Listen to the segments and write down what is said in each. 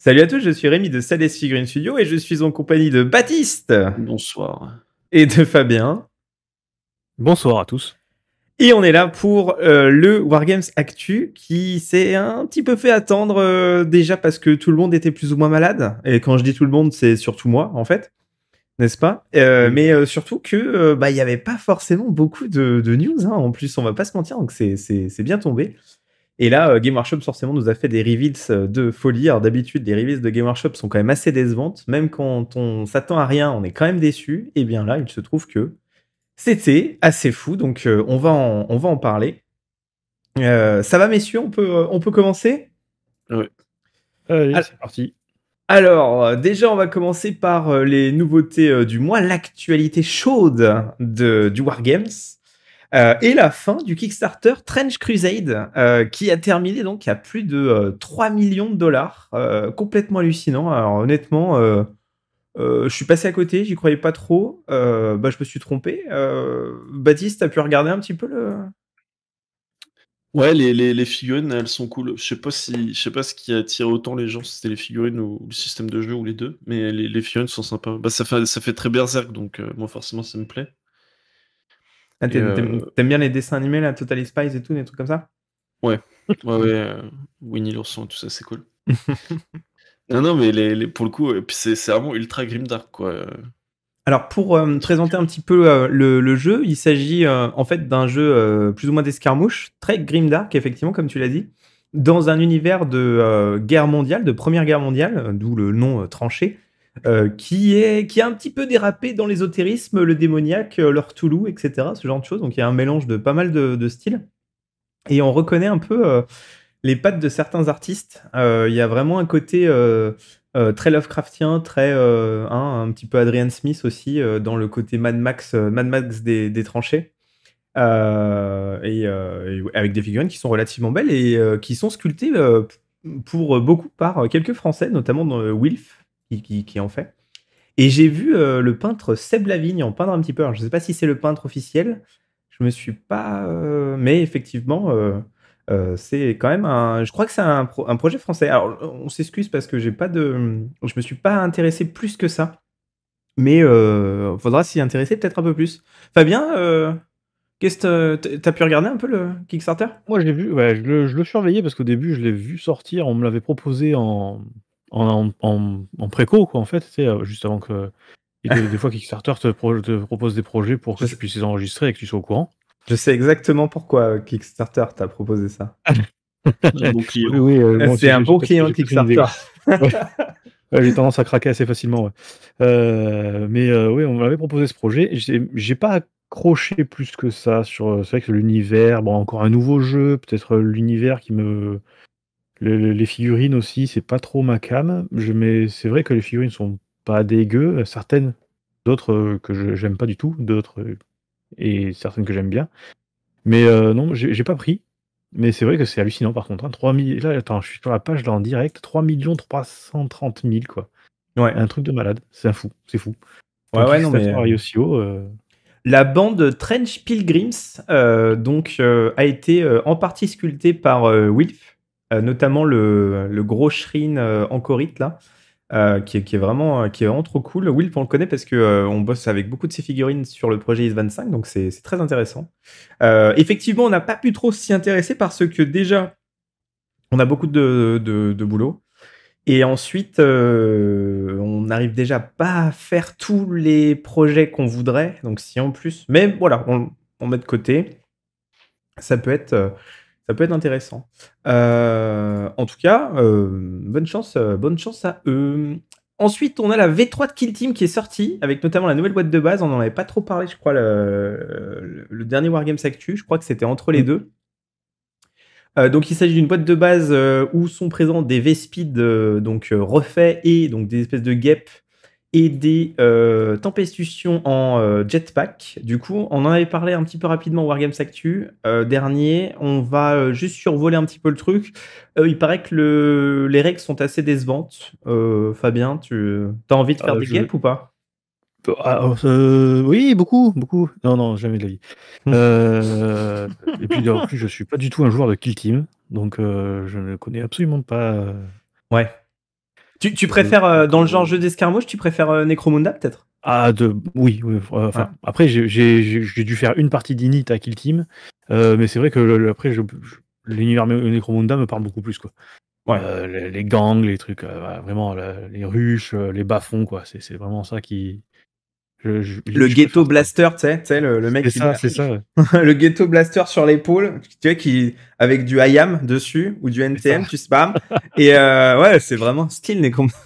Salut à tous, je suis Rémi de Sades Figurine Studio et je suis en compagnie de Baptiste Bonsoir. et de Fabien. Bonsoir à tous. Et on est là pour le Wargames Actu qui s'est un petit peu fait attendre déjà parce que tout le monde était plus ou moins malade. Et quand je dis tout le monde, c'est surtout moi en fait, n'est-ce pas? Oui. Mais surtout que il y avait pas forcément beaucoup de news. Hein. En plus, on va pas se mentir, donc c'est bien tombé. Et là, Game Workshop forcément nous a fait des reveals de folie. Alors d'habitude, les reveals de Game Workshop sont quand même assez décevantes. Même quand on s'attend à rien, on est quand même déçu. Et bien là, il se trouve que c'était assez fou. Donc on va en parler. Ça va, messieurs, on peut commencer. Ouais. Allez, c'est parti. Alors, déjà, on va commencer par les nouveautés du mois, l'actualité chaude du Wargames. Et la fin du Kickstarter Trench Crusade, qui a terminé donc à plus de 3 millions de dollars. Complètement hallucinant. Alors honnêtement, je suis passé à côté, j'y croyais pas trop. Je me suis trompé. Baptiste, t'as pu regarder un petit peu le... Ouais, les figurines, elles sont cool. Je sais pas ce qui a attiré autant les gens, si c'était les figurines ou le système de jeu ou les deux, mais les figurines sont sympas. Bah, ça fait très berserk, donc moi forcément ça me plaît. Ah, Et, t'aimes bien les dessins animés, la Totally Spies et tout, des trucs comme ça? ouais, Winnie l'ourson et tout ça, c'est cool. Non, mais pour le coup, et puis c'est vraiment ultra grimdark, quoi. Alors, pour présenter un petit peu le jeu, il s'agit en fait d'un jeu plus ou moins d'escarmouche, très grimdark, effectivement, comme tu l'as dit, dans un univers de guerre mondiale, de Première Guerre mondiale, d'où le nom tranché, qui a un petit peu dérapé dans l'ésotérisme, le démoniaque, le Cthulhu, etc., ce genre de choses. Donc, il y a un mélange de pas mal de styles. Et on reconnaît un peu les pattes de certains artistes. Il y a vraiment un côté très Lovecraftien, très un petit peu Adrian Smith aussi, dans le côté Mad Max des tranchées. Et avec des figurines qui sont relativement belles et qui sont sculptées pour beaucoup par quelques Français, notamment dans Wilf, qui en fait. Et j'ai vu le peintre Seb Lavigne en peindre un petit peu. Alors, je ne sais pas si c'est le peintre officiel. Je me suis pas. Mais effectivement, c'est quand même un. Je crois que c'est un projet français. Alors, on s'excuse parce que j'ai pas de. Je me suis pas intéressé plus que ça. Mais faudra s'y intéresser peut-être un peu plus. Fabien, qu'est-ce que t'as pu regarder un peu le Kickstarter? Moi, j'ai vu, ouais, je le surveillais parce qu'au début, je l'ai vu sortir. On me l'avait proposé en préco, quoi, en fait, tu sais, juste avant que. Et des fois, Kickstarter te propose des projets pour que Je tu sais, puisses les enregistrer et que tu sois au courant. je sais exactement pourquoi Kickstarter t'a proposé ça. Un bon client. Oui, moi C'est aussi, un bon client j'ai peut-être une idée. Kickstarter. Ouais. Ouais, j'ai tendance à craquer assez facilement, ouais. Mais oui, on m'avait proposé ce projet. J'ai pas accroché plus que ça sur. C'est vrai que l'univers, bon, encore un nouveau jeu, peut-être l'univers qui me. Les figurines aussi, c'est pas trop ma came. Mais c'est vrai que les figurines sont pas dégueu. Certaines, d'autres que j'aime pas du tout, d'autres et certaines que j'aime bien. Mais non, j'ai pas pris. Mais c'est vrai que c'est hallucinant par contre. Hein. 3 000, là, attends, je suis sur la page là en direct. 3 330 000, quoi. Ouais. Un truc de malade. C'est fou. C'est fou. Ouais, non, mais. Kickstarter aille aussi haut. La bande Trench Pilgrims a été en partie sculptée par Wilf, notamment le gros shrine Anchorite là, qui est vraiment trop cool. Wilf, on le connaît parce que on bosse avec beaucoup de ses figurines sur le projet IS-25, donc c'est très intéressant. Effectivement, on n'a pas pu trop s'y intéresser parce que déjà, on a beaucoup de boulot. Et ensuite, on n'arrive déjà pas à faire tous les projets qu'on voudrait. Donc, si en plus. Mais voilà, on met de côté. Ça peut être intéressant. En tout cas, bonne chance à eux. Ensuite, on a la V3 de Kill Team qui est sortie, avec notamment la nouvelle boîte de base. On n'en avait pas trop parlé, je crois, le dernier Wargames Actu. Je crois que c'était entre les deux. Donc il s'agit d'une boîte de base où sont présents des V-Speed refaits et donc des espèces de guêpes et des Tempestutions en jetpack. Du coup, on en avait parlé un petit peu rapidement au Wargames Actu dernier. On va juste survoler un petit peu le truc. Il paraît que les règles sont assez décevantes. Fabien, tu as envie de faire des guêpes ou pas? Oui, beaucoup, beaucoup. Non, jamais de la vie. Et puis en plus, je suis pas du tout un joueur de Kill Team, donc je ne connais absolument pas. Ouais. Tu préfères, dans le genre jeu d'escarmouche, tu préfères Necromunda, peut-être? Ah, oui, enfin, après, j'ai dû faire une partie d'Init à Kill Team, mais c'est vrai que après, l'univers Necromunda me parle beaucoup plus, quoi. Ouais. Les gangs, les trucs, voilà, vraiment, les ruches, les bas-fonds, quoi. C'est vraiment ça qui. Le Je Ghetto préfère ça. Blaster, tu sais, le mec qui C'est ça, ouais. le Ghetto Blaster sur l'épaule, tu vois, avec du IAM dessus ou du NTM, ça. tu spams. Et ouais, c'est vraiment style Necromunda.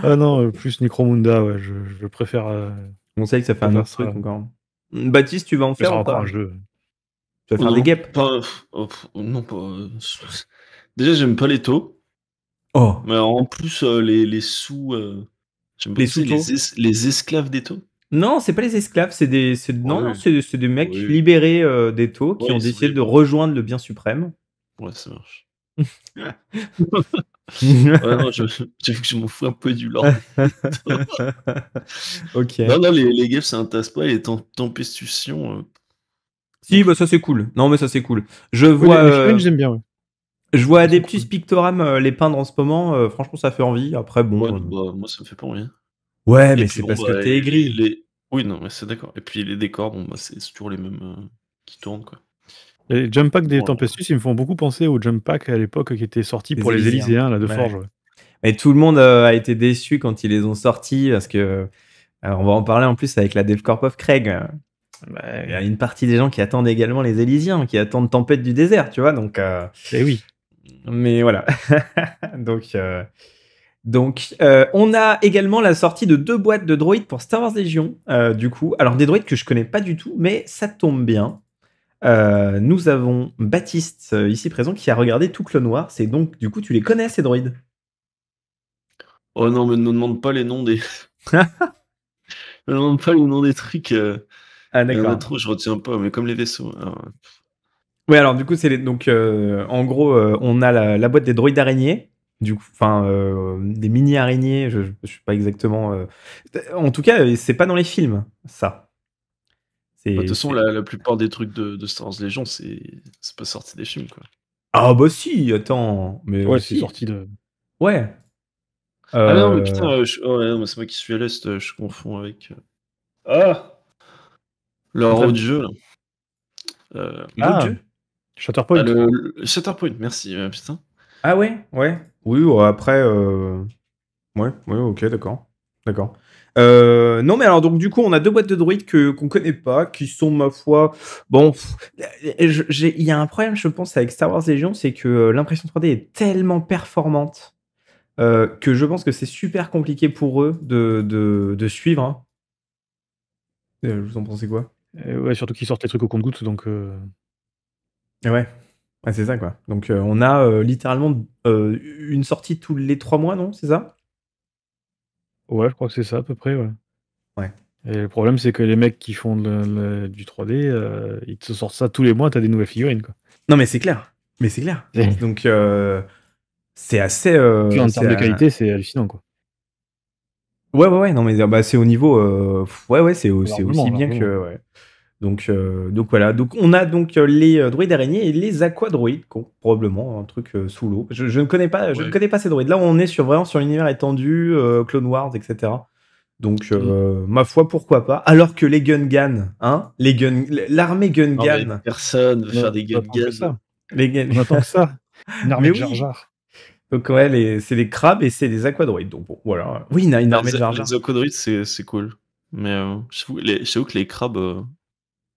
Ah non, plus Necromunda, ouais, je préfère. On sait que ça fait un autre truc encore. Baptiste, tu vas en faire c'est ou encore pas? un jeu. Tu vas faire des guêpes? Non, pas. Déjà, j'aime pas les taux. Oh. Mais en plus, les sous. J'aime Les beaucoup sous-taux. les esclaves des taux. Non, c'est pas les esclaves, c'est des mecs Oui. libérés des taux qui Ouais, ont ils sont décidé de libres. rejoindre le bien suprême. Ouais, ça marche. Ouais, non, j'ai vu que je m'en fous un peu du lore. Ok. Non, les guêpes, ça m'intéresse pas. Et tempestution. Si, bah ça c'est cool. Non, mais ça c'est cool. Je Oui, vois, les figurines, j'aime bien, ouais. je vois Ils sont Adeptus cool. Pictoram les peindre en ce moment. Franchement, ça fait envie. Après, bon. Ouais, bah, moi, ça me fait pas envie. Ouais, Et mais puis, c'est bon, parce que bah, t'es aigri. Oui, non, mais c'est d'accord. Et puis, les décors, bon, bah, c'est toujours les mêmes qui tournent, quoi. Les jump packs des Voilà. Tempestus, ils me font beaucoup penser aux jump packs à l'époque qui étaient sortis pour les Élyséens, là, de Ouais. Forge. Ouais. Et tout le monde a été déçu quand ils les ont sortis parce que. Alors, on va en parler en plus avec la Dev Corp of Craig. Il y a une partie des gens qui attendent également les Élysiens, qui attendent Tempête du désert, tu vois. Donc, Eh oui. mais voilà. Donc, on a également la sortie de 2 boîtes de droïdes pour Star Wars Légion. Du coup, alors des droïdes que je connais pas du tout, mais ça tombe bien. Nous avons Baptiste ici présent qui a regardé tout Clone Wars. C'est donc, du coup, tu les connais ces droïdes? Oh non, mais ne demande pas les noms des. Ne demande pas les noms des trucs. Ah, Il y en a d'accord. trop, je retiens pas, mais comme les vaisseaux. Alors, Ouais, alors du coup, donc en gros, on a la boîte des droïdes araignées, du coup, enfin des mini araignées. Je sais pas exactement. En tout cas, c'est pas dans les films, ça. de toute façon, la plupart des trucs de Star Wars Légion, c'est pas sorti des films, quoi. Ah bah si, attends, mais Ouais, c'est si. sorti de. Ouais. Ah non, mais putain, oh, ouais, non, c'est moi qui suis à l'Est, je confonds avec. Ah, le héros du jeu, là. L'autre jeu? Shatterpoint. Le Shatterpoint, merci, putain. Ah ouais, ouais. Oui, après, ouais, ok, d'accord. D'accord. Non, mais alors, donc, du coup, on a 2 boîtes de droïdes qu'on connaît pas, qui sont, ma foi. Bon, il y a un problème, je pense, avec Star Wars Légion, c'est que l'impression 3D est tellement performante que je pense que c'est super compliqué pour eux de suivre. Hein. Vous en pensez quoi? Ouais, surtout qu'ils sortent les trucs au compte-gouttes, donc. Ouais. Ouais, c'est ça, quoi. Donc, on a littéralement une sortie tous les 3 mois, non? C'est ça? Ouais, je crois que c'est ça à peu près, ouais. Ouais. Et le problème, c'est que les mecs qui font du 3D, ils te sortent ça tous les mois, t'as des nouvelles figurines, quoi. Non, mais c'est clair. Mais c'est clair. Donc, c'est assez. Puis en termes de qualité, c'est hallucinant, quoi. Ouais. Non, mais bah, c'est au niveau. Ouais, c'est Largement, aussi bien largement. que. Ouais. Donc voilà. Donc, on a donc les droïdes araignées et les aquadroïdes, probablement un truc sous l'eau. Je ne connais pas. Je ne Ouais. connais pas ces droïdes. Là, on est vraiment sur l'univers étendu, Clone Wars, etc. Donc, ma foi, pourquoi pas. Alors que les Gungans, hein, l'armée Non, mais Gungan. personne veut faire des On attend que Gungans. ça. Les On attend que ça. Une armée Mais de Jar oui. Jar. Donc ouais, c'est des crabes et c'est des aquadroïdes. Donc bon, voilà. Oui, une armée de Jar Jar. Les aquadroïdes, c'est cool. Mais j'avoue que les crabes.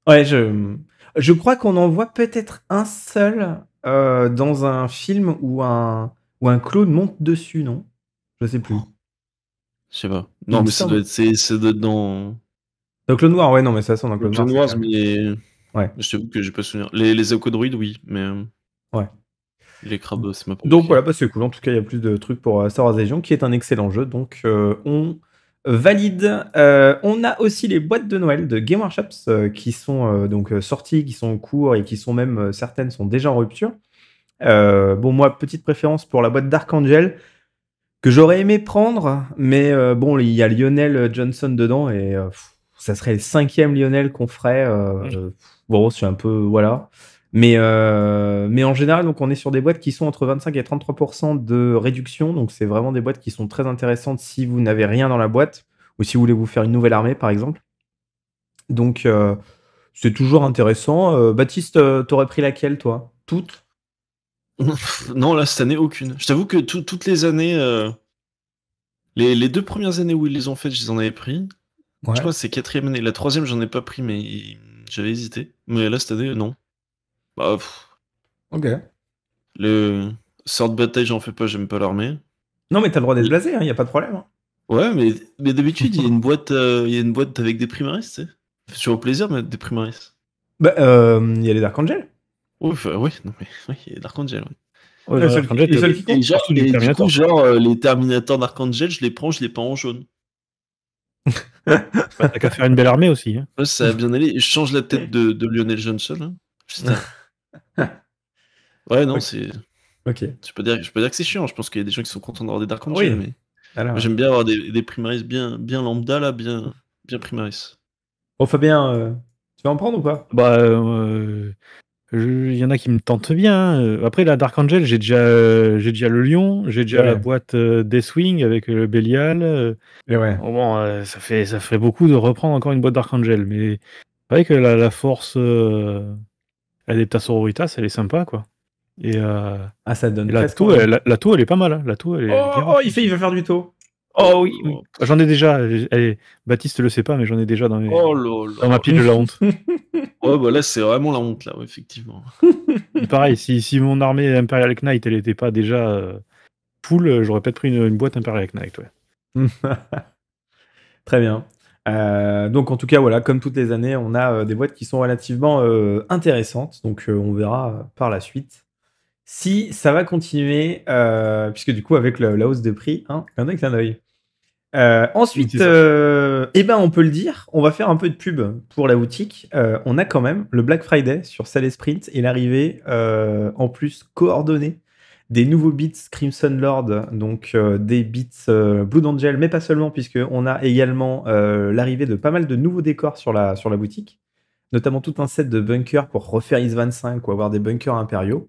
Ouais, je crois qu'on en voit peut-être un seul dans un film où un clone monte dessus, non? Je sais plus. Je sais pas. Il Non, me mais ça semble. doit être dans. Dans Clone Wars, ouais, non, mais ça, dans Le Clone Wars. Clone c'est Wars, clair. mais. Ouais. Je t'avoue que j'ai pas souvenir. Les aquadroïdes, oui, mais. Ouais. Les crabes, c'est ma Donc voilà, bah, c'est cool. En tout cas, il y a plus de trucs pour Star Wars Legion, qui est un excellent jeu. Donc on valide. On a aussi les boîtes de Noël de Game Workshops qui sont donc sorties, qui sont en cours et qui sont même certaines sont déjà en rupture. Bon, moi, petite préférence pour la boîte d'Archangel que j'aurais aimé prendre, mais bon, il y a Lionel Johnson dedans et ça serait le 5e Lionel qu'on ferait. Bon, c'est un peu voilà. Mais en général, donc on est sur des boîtes qui sont entre 25 et 33% de réduction. Donc c'est vraiment des boîtes qui sont très intéressantes si vous n'avez rien dans la boîte ou si vous voulez vous faire une nouvelle armée, par exemple. Donc c'est toujours intéressant. Baptiste, t'aurais pris laquelle, toi? Toutes? Non, là, cette année, aucune. Je t'avoue que toutes les années, les 2 premières années où ils les ont faites, je les en avais pris. Je Ouais. crois que c'est 4e année. La 3e, j'en ai pas pris, mais j'avais hésité. Mais là, cette année, non. Bah, Ok. le sort de bataille, j'en fais pas, j'aime pas l'armée. Non, mais t'as le droit d'être blasé, y a pas de problème. Ouais, mais d'habitude, il y a une boîte avec des primaris, tu sais. C'est toujours plaisir de mettre des primaris. Bah, y a les Dark Angel. Ouais, non, mais oui, il y a Dark Angel, ouais. Ouais, Les dans seuls Dark Angel, qui t'as comptent. surtout du Et du Terminator. coup, genre, les Terminators d'Archangel, je les prends, je les peins en jaune. Bah, t'as qu'à faire une belle armée aussi. Hein. Ouais, ça a bien allé. Et je change la tête de Lionel Johnson. Hein. Putain. Ouais, non, Ok. c'est. Ok. Je peux dire que c'est chiant. Je pense qu'il y a des gens qui sont contents d'avoir des Dark Angel, Oui. mais Alors, moi, j'aime bien avoir des primaris bien lambda, là, bien primaris. oh, Fabien, tu vas en prendre ou pas? Bah, il y en a qui me tentent bien. Après, la Dark Angel, j'ai déjà le lion, j'ai déjà la Ouais. boîte Deathwing avec le Belial. Et ouais. Bon, ça ferait beaucoup de reprendre encore une boîte Dark Angel, mais c'est vrai que la force Adepta Sororitas, elle est sympa, quoi. Et Ah, ça donne la presque tour, envie. la tour, elle est pas mal. Hein. La tour, elle est bien Oh, remplie. il va faire du taux. Oh oui, oui. J'en ai déjà. Allez, Baptiste le sait pas, mais j'en ai déjà dans Oh là dans ma là. pile de la honte. Ouais, bah là, c'est vraiment la honte, là, ouais, effectivement. Et pareil, si mon armée Imperial Knight, elle était pas déjà full, j'aurais peut-être pris une boîte Imperial Knight, ouais. Très bien. Donc en tout cas, voilà, comme toutes les années, on a des boîtes qui sont relativement intéressantes. Donc on verra par la suite si ça va continuer, puisque du coup, avec la hausse de prix, hein, clin d'œil. Ensuite, C'est ça. eh ben, on peut le dire, on va faire un peu de pub pour la boutique. On a quand même le Black Friday sur Sale et Sprint et l'arrivée, en plus coordonnée, des nouveaux bits Crimson Lord, donc des bits Blood Angel, mais pas seulement, puisqu'on a également l'arrivée de pas mal de nouveaux décors sur la boutique, notamment tout un set de bunkers pour refaire IS 25 ou avoir des bunkers impériaux.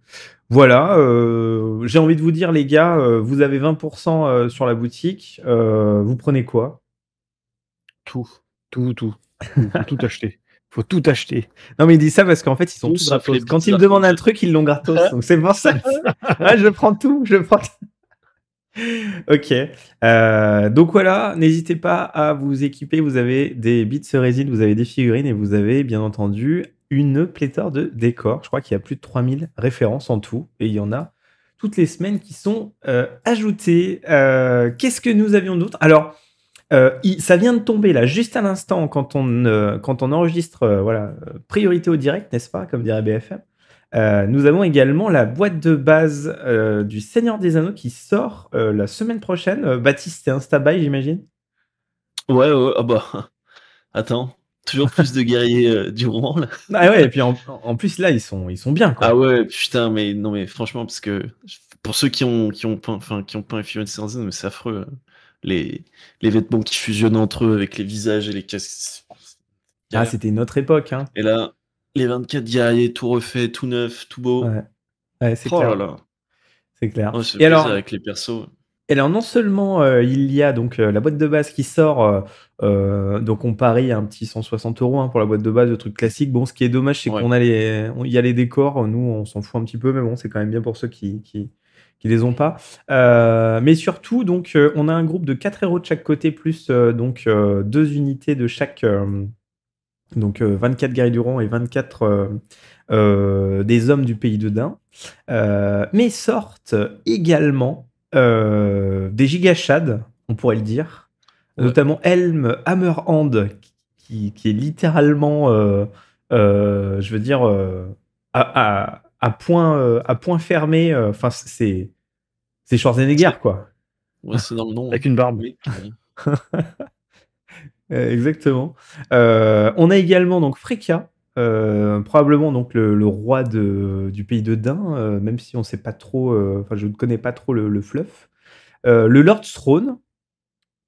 Voilà, j'ai envie de vous dire, les gars, vous avez 20% sur la boutique. Vous prenez quoi? Tout acheter. Faut tout acheter. Non, mais il dit ça parce qu'en fait, ils sont Tout tous sauf les gratos. bits Quand ils me demandent un d'Archangel. truc, ils l'ont gratos. Donc c'est pour ça. Ouais, je prends tout. Ok. Donc voilà, n'hésitez pas à vous équiper. Vous avez des bits résine, vous avez des figurines et vous avez bien entendu une pléthore de décors. Je crois qu'il y a plus de 3000 références en tout et il y en a toutes les semaines qui sont ajoutées. Qu'est-ce que nous avions d'autre? Alors, ça vient de tomber là, juste à l'instant, quand on enregistre, voilà, priorité au direct, n'est-ce pas, comme dirait BFM. Nous avons également la boîte de base du Seigneur des Anneaux qui sort la semaine prochaine. Baptiste, c'est Insta-buy, j'imagine? Ouais, ah bah. Attends. Toujours plus de guerriers du roman, là. Ah ouais, et puis en plus, là, ils sont bien, quoi. Ah ouais, putain, mais non, mais franchement, parce que pour ceux qui ont peint Influence Season, mais c'est affreux. Les vêtements qui fusionnent entre eux avec les visages et les casques. Ah, c'était une autre époque, hein. Et là, les 24 guerriers, tout refait, tout neuf, tout beau. Ouais, c'est Oh clair. là là. C'est clair. Ouais, c'est Et plaisir alors, avec les persos. non seulement il y a donc la boîte de base qui sort, donc on parie un petit 160 € hein, pour la boîte de base, le truc classique. Bon, ce qui est dommage, c'est Ouais. il y a les décors. Nous, on s'en fout un petit peu, mais bon, c'est quand même bien pour ceux qui les ont pas. Mais surtout, donc, on a un groupe de 4 héros de chaque côté, plus donc 2 unités de chaque. Donc 24 guerriers du rang et 24 des hommes du pays de Dain. Mais sortent également des giga-shads, on pourrait le dire. Ouais. Notamment Helm Hammerhand, qui est littéralement, je veux dire, à point fermé. Enfin, c'est Schwarzenegger, quoi. Ouais, c'est dans le nom. Avec une barbe. Oui. Exactement. On a également donc Freka, probablement donc le roi du pays de Dain, même si on sait pas trop, enfin je ne connais pas trop le fluff. Le Lord Throne,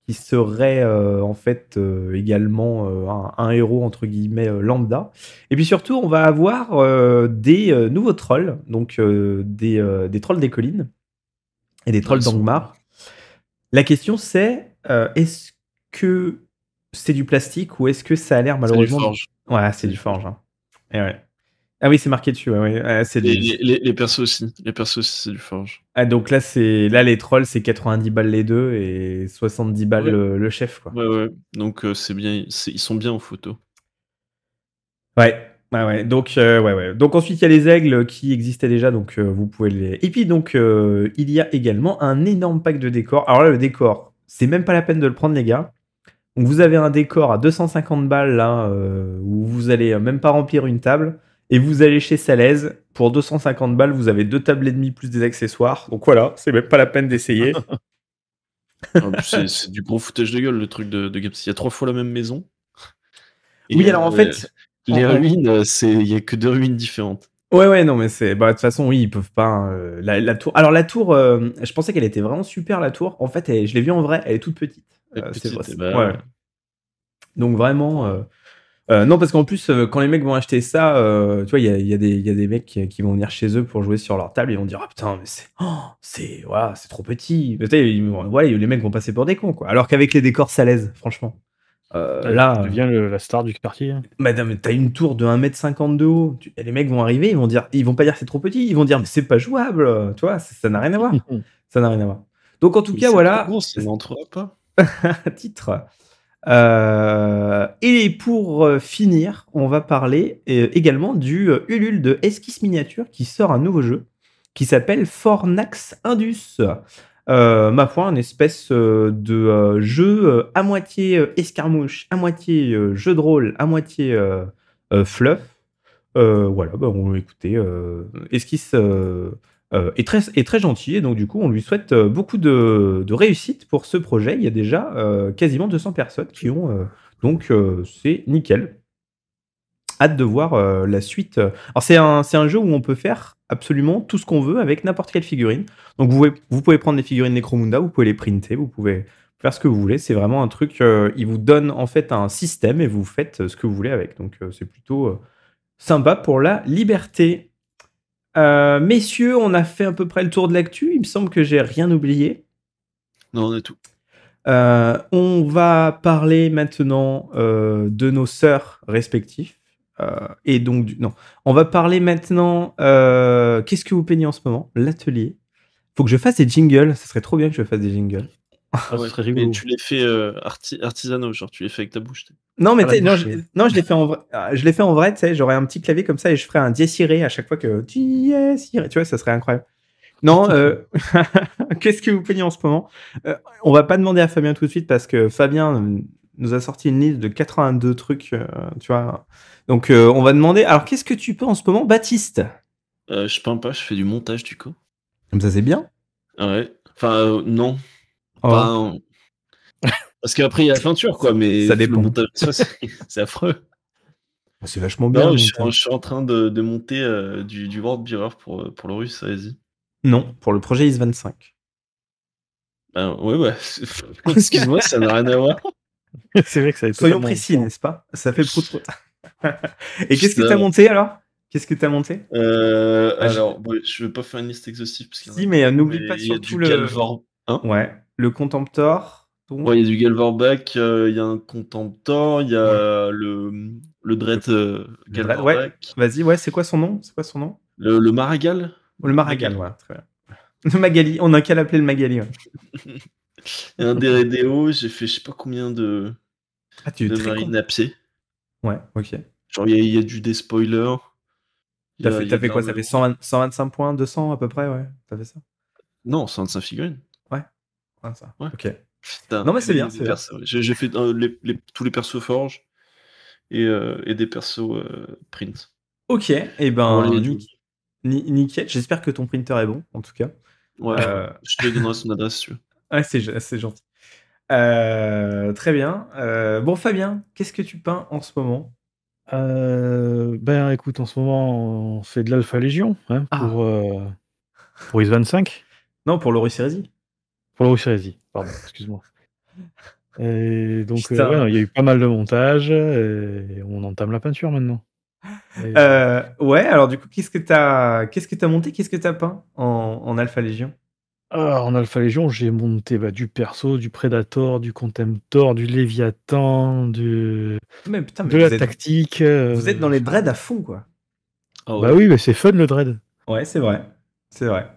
qui serait en fait également un héros entre guillemets lambda. Et puis surtout, on va avoir des nouveaux trolls, donc des trolls des collines et des trolls d'Angmar. La question c'est est-ce que c'est du plastique ou est-ce que ça a l'air malheureusement... C'est du forge. Ouais, c'est du forge. Hein. Et ouais. Ah oui, c'est marqué dessus. Ouais. C'est les persos aussi. Les persos aussi, c'est du forge. Ah, donc là, les trolls, c'est 90 balles les deux et 70 balles le chef. Quoi. Ouais. Donc c'est bien, ils sont bien en photo. Ouais. Donc, ouais. Donc ensuite, il y a les aigles qui existaient déjà, donc vous pouvez les... Et puis donc, il y a également un énorme pack de décors. Alors là, le décor, c'est même pas la peine de le prendre, les gars. Donc vous avez un décor à 250 balles, là, où vous allez même pas remplir une table. Et vous allez chez Salaise, pour 250 balles, vous avez 2 tables et demie plus des accessoires. Donc voilà, c'est même pas la peine d'essayer. En plus, c'est du gros foutage de gueule, le truc de Games. Il y a 3 fois la même maison. Et oui, alors en fait... Les ruines, il y a que 2 ruines différentes. Ouais, non, mais c'est... Bah, de toute façon, oui, ils peuvent pas... la tour... Alors la tour, je pensais qu'elle était vraiment super, la tour. En fait, je l'ai vue en vrai, elle est toute petite. C'est vrai. Ouais. Donc vraiment... non, parce qu'en plus, quand les mecs vont acheter ça, tu vois, il y a des mecs qui vont venir chez eux pour jouer sur leur table et ils vont dire, ah putain, mais c'est trop petit. Les mecs vont passer pour des cons, quoi. Alors qu'avec les décors Salaise, franchement. Là, tu deviens la star du quartier. Hein. Madame, t'as une tour de 1m50 de haut. Les mecs vont arriver, ils vont pas dire c'est trop petit, ils vont dire mais c'est pas jouable. Tu vois, ça n'a rien à voir. Ça n'a rien à voir. Donc en tout cas, voilà. Gros, ça n'entrera pas. Titre. Et pour finir, on va parler également du Ulule de Esquisse Miniature qui sort un nouveau jeu qui s'appelle Fornax Indus. Ma foi, une espèce de jeu à moitié escarmouche, à moitié jeu de rôle, à moitié fluff. Voilà, on va écouter. Esquisse est très gentil et donc du coup on lui souhaite beaucoup de réussite pour ce projet. Il y a déjà quasiment 200 personnes qui ont donc c'est nickel. Hâte de voir la suite. Alors c'est un jeu où on peut faire absolument tout ce qu'on veut avec n'importe quelle figurine. Donc vous pouvez prendre des figurines Necromunda, vous pouvez les printer, vous pouvez faire ce que vous voulez. C'est vraiment un truc. Il vous donne en fait un système et vous faites ce que vous voulez avec. Donc c'est plutôt sympa pour la liberté. Messieurs, on a fait à peu près le tour de l'actu. Il me semble que j'ai rien oublié. Non, on a tout. On va parler maintenant de nos sœurs respectives. Et donc, on va parler maintenant. Qu'est-ce que vous peignez en ce moment? L'atelier. Faut que je fasse des jingles. Ça serait trop bien que je fasse des jingles. Ça serait rigolo. Mais tu les fais artisanaux, genre tu les fais avec ta bouche. Non, mais je l'ai fait en vrai. Je l'ai fait en vrai, tu sais, j'aurais un petit clavier comme ça et je ferais un dièse iré à chaque fois que dièse iré. Tu vois, ça serait incroyable. Non, qu'est-ce que vous peignez en ce moment? On va pas demander à Fabien tout de suite parce que Fabien nous a sorti une liste de 82 trucs, tu vois. Donc, on va demander. Alors, qu'est-ce que tu peins en ce moment, Baptiste? Je peins pas, je fais du montage du coup. Comme ça, c'est bien. Ouais. Enfin, non. Oh. Pas parce qu'après il y a la peinture, quoi. Mais ça dépend. Le montage, c'est affreux. C'est vachement bien. Non, je suis en train de monter du World Bearer pour le russe, vas-y. Non, pour le projet IS-25. Ouais. Excuse-moi, ça n'a rien à voir. C'est vrai que ça va être Soyons précis, n'est-ce pas? Ça fait prout. Et qu'est-ce que t'as monté alors? Qu'est-ce que t'as monté? Alors, je vais pas faire une liste exhaustive. Si, mais n'oublie pas surtout le... Galvor... Hein ouais, le Contemptor. Ouais, il y a du Galvorback, il y a un Contemptor, il y a le Dread Galvorback. Ouais, vas-y, ouais, c'est quoi son nom? Le Maragal. Le Maragal, voilà, très bien. Le Magali, on a qu'à l'appeler le Magali. Ouais. Et un Deredeo, j'ai fait je sais pas combien de marines à pied. Ouais, ok. Genre il y a du despoiler. T'as fait quoi? Ça fait 125 points, 200 à peu près, ouais. T'as fait ça? Non, 125 figurines. Ouais. Ça. Ouais. Ok. Putain, non mais c'est bien. J'ai fait tous les persos forge et des persos print. Ok, et ben nickel. J'espère que ton printer est bon, en tout cas. Ouais, je te donnerai son adresse si tu veux. Ouais, c'est gentil. Très bien. Bon, Fabien, qu'est-ce que tu peins en ce moment? Ben écoute, en ce moment, on fait de l'Alpha Légion hein, pour IS-25. Non, pour l'Horus Heresy. Pour l'Horus Heresy, pardon, excuse-moi. Et donc, Putain. ouais, non, il y a eu pas mal de montage et on entame la peinture maintenant. Et Ouais, alors du coup, qu'est-ce que t'as monté, qu'est-ce que t'as peint en Alpha Légion? en Alpha Légion, j'ai monté, du perso, du Predator, du Contemptor, du Léviathan, Mais putain, mais de la tactique, vous êtes dans les dreads à fond, quoi. Ah bah ouais. oui, mais c'est fun le dread. Ouais, c'est vrai. C'est vrai.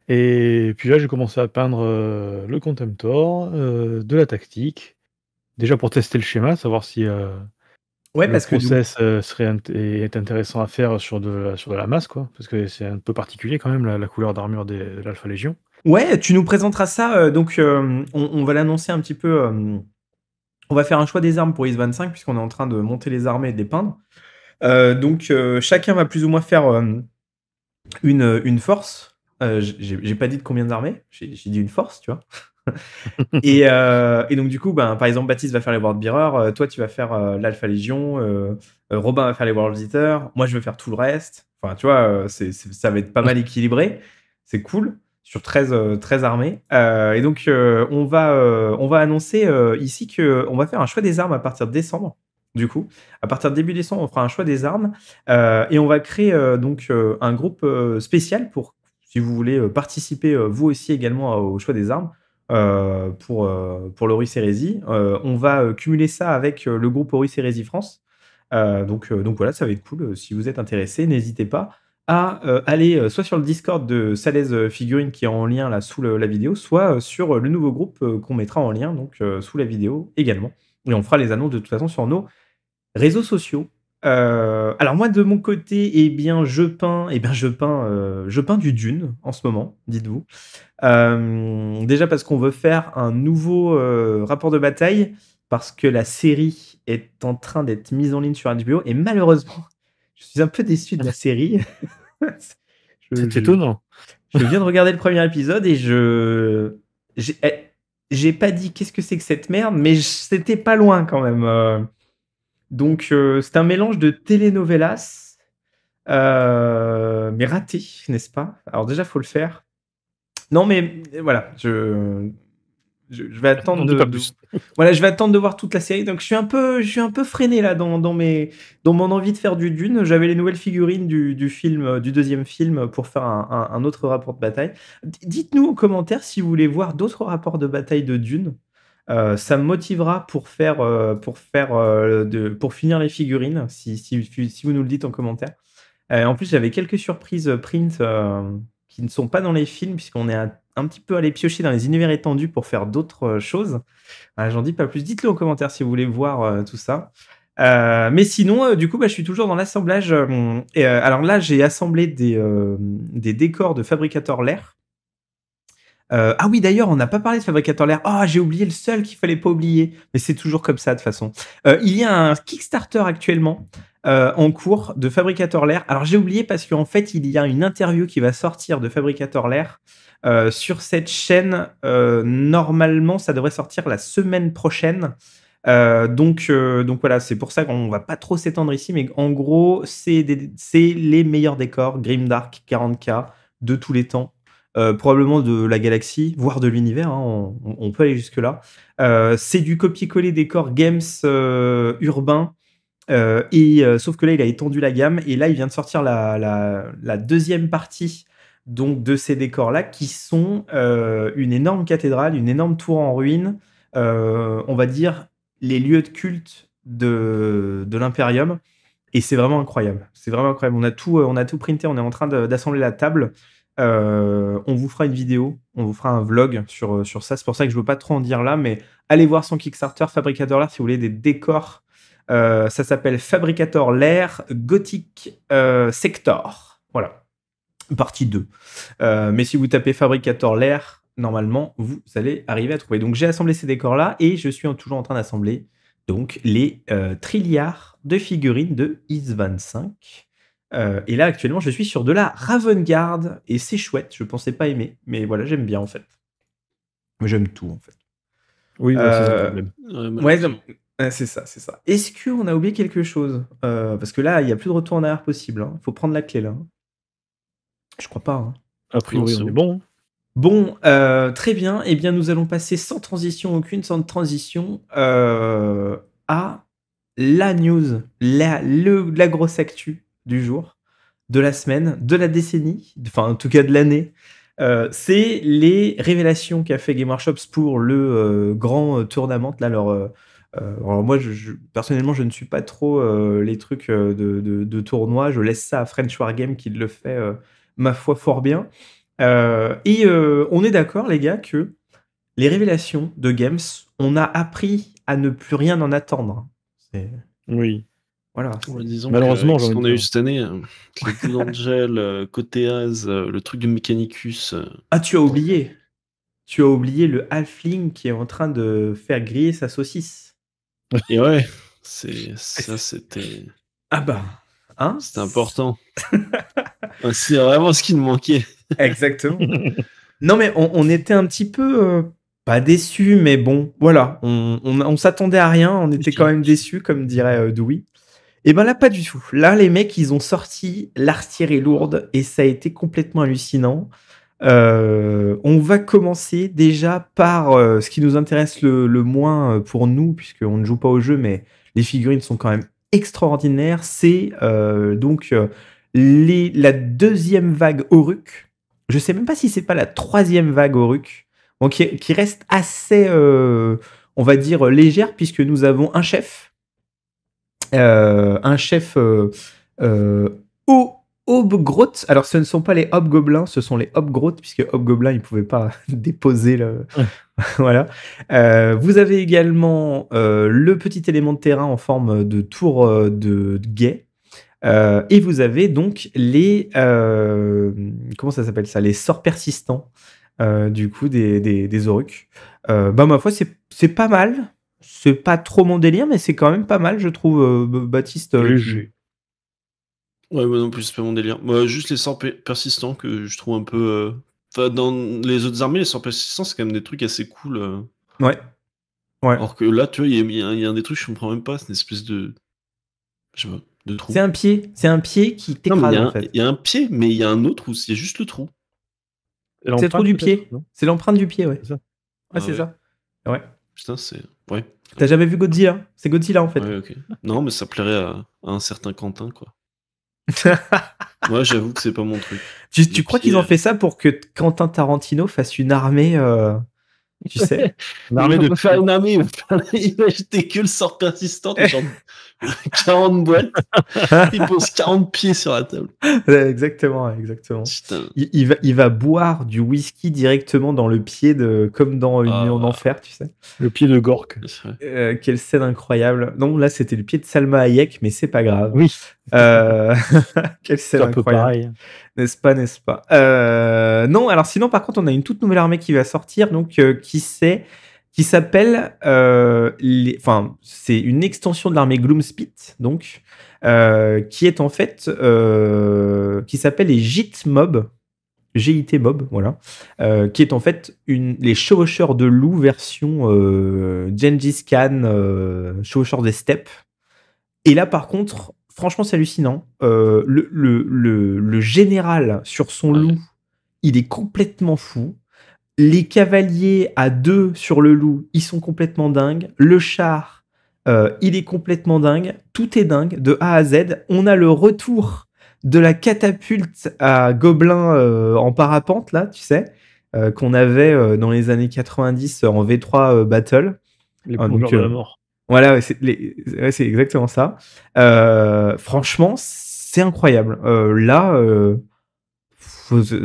Et puis là, j'ai commencé à peindre, le Contemptor, de la tactique. Déjà pour tester le schéma, savoir si, Ouais, le parce que process, est intéressant à faire sur de la masse, quoi. Parce que c'est un peu particulier quand même la couleur d'armure de l'Alpha Légion. ouais, tu nous présenteras ça. Donc, on va l'annoncer un petit peu. On va faire un choix des armes pour IS-25, puisqu'on est en train de monter les armées et de les peindre. Donc, chacun va plus ou moins faire une force. J'ai pas dit de combien d'armées, j'ai dit une force, tu vois. Et donc, du coup, par exemple, Baptiste va faire les World Bearer, toi, tu vas faire l'Alpha Légion, Robin va faire les World Visitors, moi, je vais faire tout le reste. Enfin, tu vois, ça va être pas mal équilibré. C'est cool sur 13 armées. Et donc, on va annoncer ici qu'on va faire un choix des armes à partir de décembre. Du coup, à partir de début décembre, on fera un choix des armes et on va créer donc un groupe spécial pour, si vous voulez participer vous aussi également au choix des armes pour l'Horus Hérésie. On va cumuler ça avec le groupe Horus Hérésie France. Donc voilà, ça va être cool. Si vous êtes intéressé, n'hésitez pas à aller soit sur le Discord de Salaise Figurine qui est en lien là sous la vidéo, soit sur le nouveau groupe qu'on mettra en lien donc sous la vidéo également. Et on fera les annonces de toute façon sur nos réseaux sociaux. Alors moi de mon côté, je peins du Dune en ce moment, dites-vous. Déjà parce qu'on veut faire un nouveau rapport de bataille, parce que la série est en train d'être mise en ligne sur HBO, et malheureusement, je suis un peu déçu de la série. C'est étonnant. Je viens de regarder le premier épisode et j'ai pas dit qu'est-ce que c'est que cette merde, mais c'était pas loin quand même. Donc c'est un mélange de telenovelas, mais raté, n'est-ce pas? Alors déjà, faut le faire. Non, mais voilà, je vais attendre N'en dis pas plus. voilà, je vais attendre de voir toute la série. Donc je suis un peu freiné là dans mon envie de faire du Dune. J'avais les nouvelles figurines du film, du deuxième film pour faire un autre rapport de bataille. Dites-nous en commentaire si vous voulez voir d'autres rapports de bataille de Dune. Ça me motivera pour finir les figurines, si vous nous le dites en commentaire. En plus, j'avais quelques surprises print qui ne sont pas dans les films, puisqu'on est un petit peu allé piocher dans les univers étendus pour faire d'autres choses. J'en dis pas plus. Dites-le en commentaire si vous voulez voir tout ça. Mais sinon, du coup, je suis toujours dans l'assemblage. Alors là, j'ai assemblé des décors de Fabricator Lair. Ah oui, d'ailleurs, on n'a pas parlé de Fabricator Lair. Ah, j'ai oublié le seul qu'il fallait pas oublier. Mais c'est toujours comme ça, de toute façon. Il y a un Kickstarter actuellement en cours de Fabricator Lair. Alors, j'ai oublié parce qu'en fait, il y a une interview qui va sortir de Fabricator Lair sur cette chaîne. Normalement, ça devrait sortir la semaine prochaine. Donc voilà, c'est pour ça qu'on va pas trop s'étendre ici. Mais en gros, c'est les meilleurs décors Grimdark 40K de tous les temps. Probablement de la galaxie, voire de l'univers, hein, on peut aller jusque-là. C'est du copier-coller décor games urbain, sauf que là, il a étendu la gamme, et là, il vient de sortir la deuxième partie donc, de ces décors-là, qui sont une énorme cathédrale, une énorme tour en ruine, on va dire les lieux de culte de l'Imperium, et c'est vraiment incroyable. C'est vraiment incroyable. On a tout printé, on est en train d'assembler la table. On vous fera une vidéo, on vous fera un vlog sur ça. C'est pour ça que je veux pas trop en dire là, mais allez voir son Kickstarter Fabricator Lair si vous voulez des décors. Ça s'appelle Fabricator Lair Gothic Sector. Voilà, partie 2. Mais si vous tapez Fabricator Lair, normalement, vous allez arriver à trouver. Donc j'ai assemblé ces décors-là et je suis toujours en train d'assembler donc les trilliards de figurines de IS-25. Et là, actuellement, je suis sur de la Ravengard et c'est chouette. Je pensais pas aimer, mais voilà, j'aime bien en fait. J'aime tout en fait. Oui, c'est ça le problème. Ouais, c'est ça, c'est ça. Est-ce qu'on a oublié quelque chose parce que là, il n'y a plus de retour en arrière possible. Hein. Faut prendre la clé là. Je crois pas. Hein. A priori, Non, on c'est est bon. Bon, très bien. Eh bien, nous allons passer sans transition aucune, sans transition, à la news, la grosse actu du jour, de la semaine, de la décennie, enfin en tout cas de l'année. C'est les révélations qu'a fait Game Workshop pour le grand tournament. Là, alors moi, personnellement, je ne suis pas trop les trucs de tournoi. Je laisse ça à French Wargame qui le fait, ma foi, fort bien. On est d'accord, les gars, que les révélations de Games, on a appris à ne plus rien en attendre. Oui. Voilà. Disons Malheureusement, ce j'ai qu'on envie a de eu dire. cette année, le Blue Angel, côté Az, le truc de Mechanicus. Ah, tu as oublié. Tu as oublié le halfling qui est en train de faire griller sa saucisse. Et ouais, ça c'était. Ah bah, hein? C'était important. C'est vraiment ce qui nous manquait. Exactement. Non, mais on était un petit peu, pas déçus, mais bon, voilà. On s'attendait à rien, on était quand même déçus, comme dirait Dewey. Et ben là, pas du tout. Là, les mecs, ils ont sorti l'artillerie lourde et ça a été complètement hallucinant. On va commencer déjà par ce qui nous intéresse le moins pour nous, puisqu'on ne joue pas au jeu, mais les figurines sont quand même extraordinaires. C'est la deuxième vague Oruk. Je sais même pas si c'est pas la troisième vague Oruk, bon, qui reste assez, on va dire, légère, puisque nous avons un chef Hobgroth. Alors, ce ne sont pas les Hobgoblins, ce sont les Hobgroth, puisque Hobgoblin, ils ne pouvaient pas déposer le. Voilà. Vous avez également le petit élément de terrain en forme de tour de guet. Et vous avez donc les. Comment ça s'appelle ça? Les sorts persistants, du coup, des Oruk. Ma foi, c'est pas mal. C'est pas trop mon délire, mais c'est quand même pas mal, je trouve, Baptiste. Léger. Ouais, moi non plus, c'est pas mon délire. Moi, juste les sorts persistants que je trouve un peu. Enfin, dans les autres armées, les sorts persistants, c'est quand même des trucs assez cool. Ouais. Alors que là, tu vois, il y a un des trucs, je comprends même pas, c'est une espèce de. Je sais pas, de trou. C'est un pied qui Non, mais t'écrase, en fait. il y a un pied, mais il y a un autre où il y a juste le trou. C'est le trou du pied. C'est l'empreinte du pied, ouais. C'est ça. Ah, c'est ouais. Ça. Ouais. Putain, c'est. Ouais. T'as jamais vu Godzilla? C'est Godzilla, en fait. Ouais, ok. Non, mais ça plairait à un certain Quentin, quoi. Moi, j'avoue que c'est pas mon truc. Tu crois qu'ils ont fait ça pour que Quentin Tarantino fasse une armée, tu sais? Une armée de faire une armée, il va jeter que le sort persistant, genre 40 boîtes, il pose 40 pieds sur la table. Exactement. Putain. Il va boire du whisky directement dans le pied, comme dans Une nuit en enfer, tu sais. Le pied de Gork. Quelle scène incroyable. Non, là, c'était le pied de Salma Hayek, mais c'est pas grave. Oui. Quelle scène C'est un peu incroyable. pareil. N'est-ce pas? Non, alors sinon, par contre, on a une toute nouvelle armée qui va sortir, donc qui s'appelle, c'est une extension de l'armée Gloomspite, donc, qui est en fait, qui s'appelle les GIT Mob, GIT Mob, voilà, qui est en fait les chevaucheurs de loup version Gengis Khan, chevaucheurs des steppes. Et là, par contre, franchement, c'est hallucinant. Le général sur son loup, il est complètement fou. Les cavaliers à 2 sur le loup, ils sont complètement dingues. Le char, il est complètement dingue. Tout est dingue, de A à Z. On a le retour de la catapulte à gobelins en parapente, là, tu sais, qu'on avait dans les années 90 en V3 Battle. Les plongeurs de la mort. Voilà, c'est exactement ça. Franchement, c'est incroyable. Là,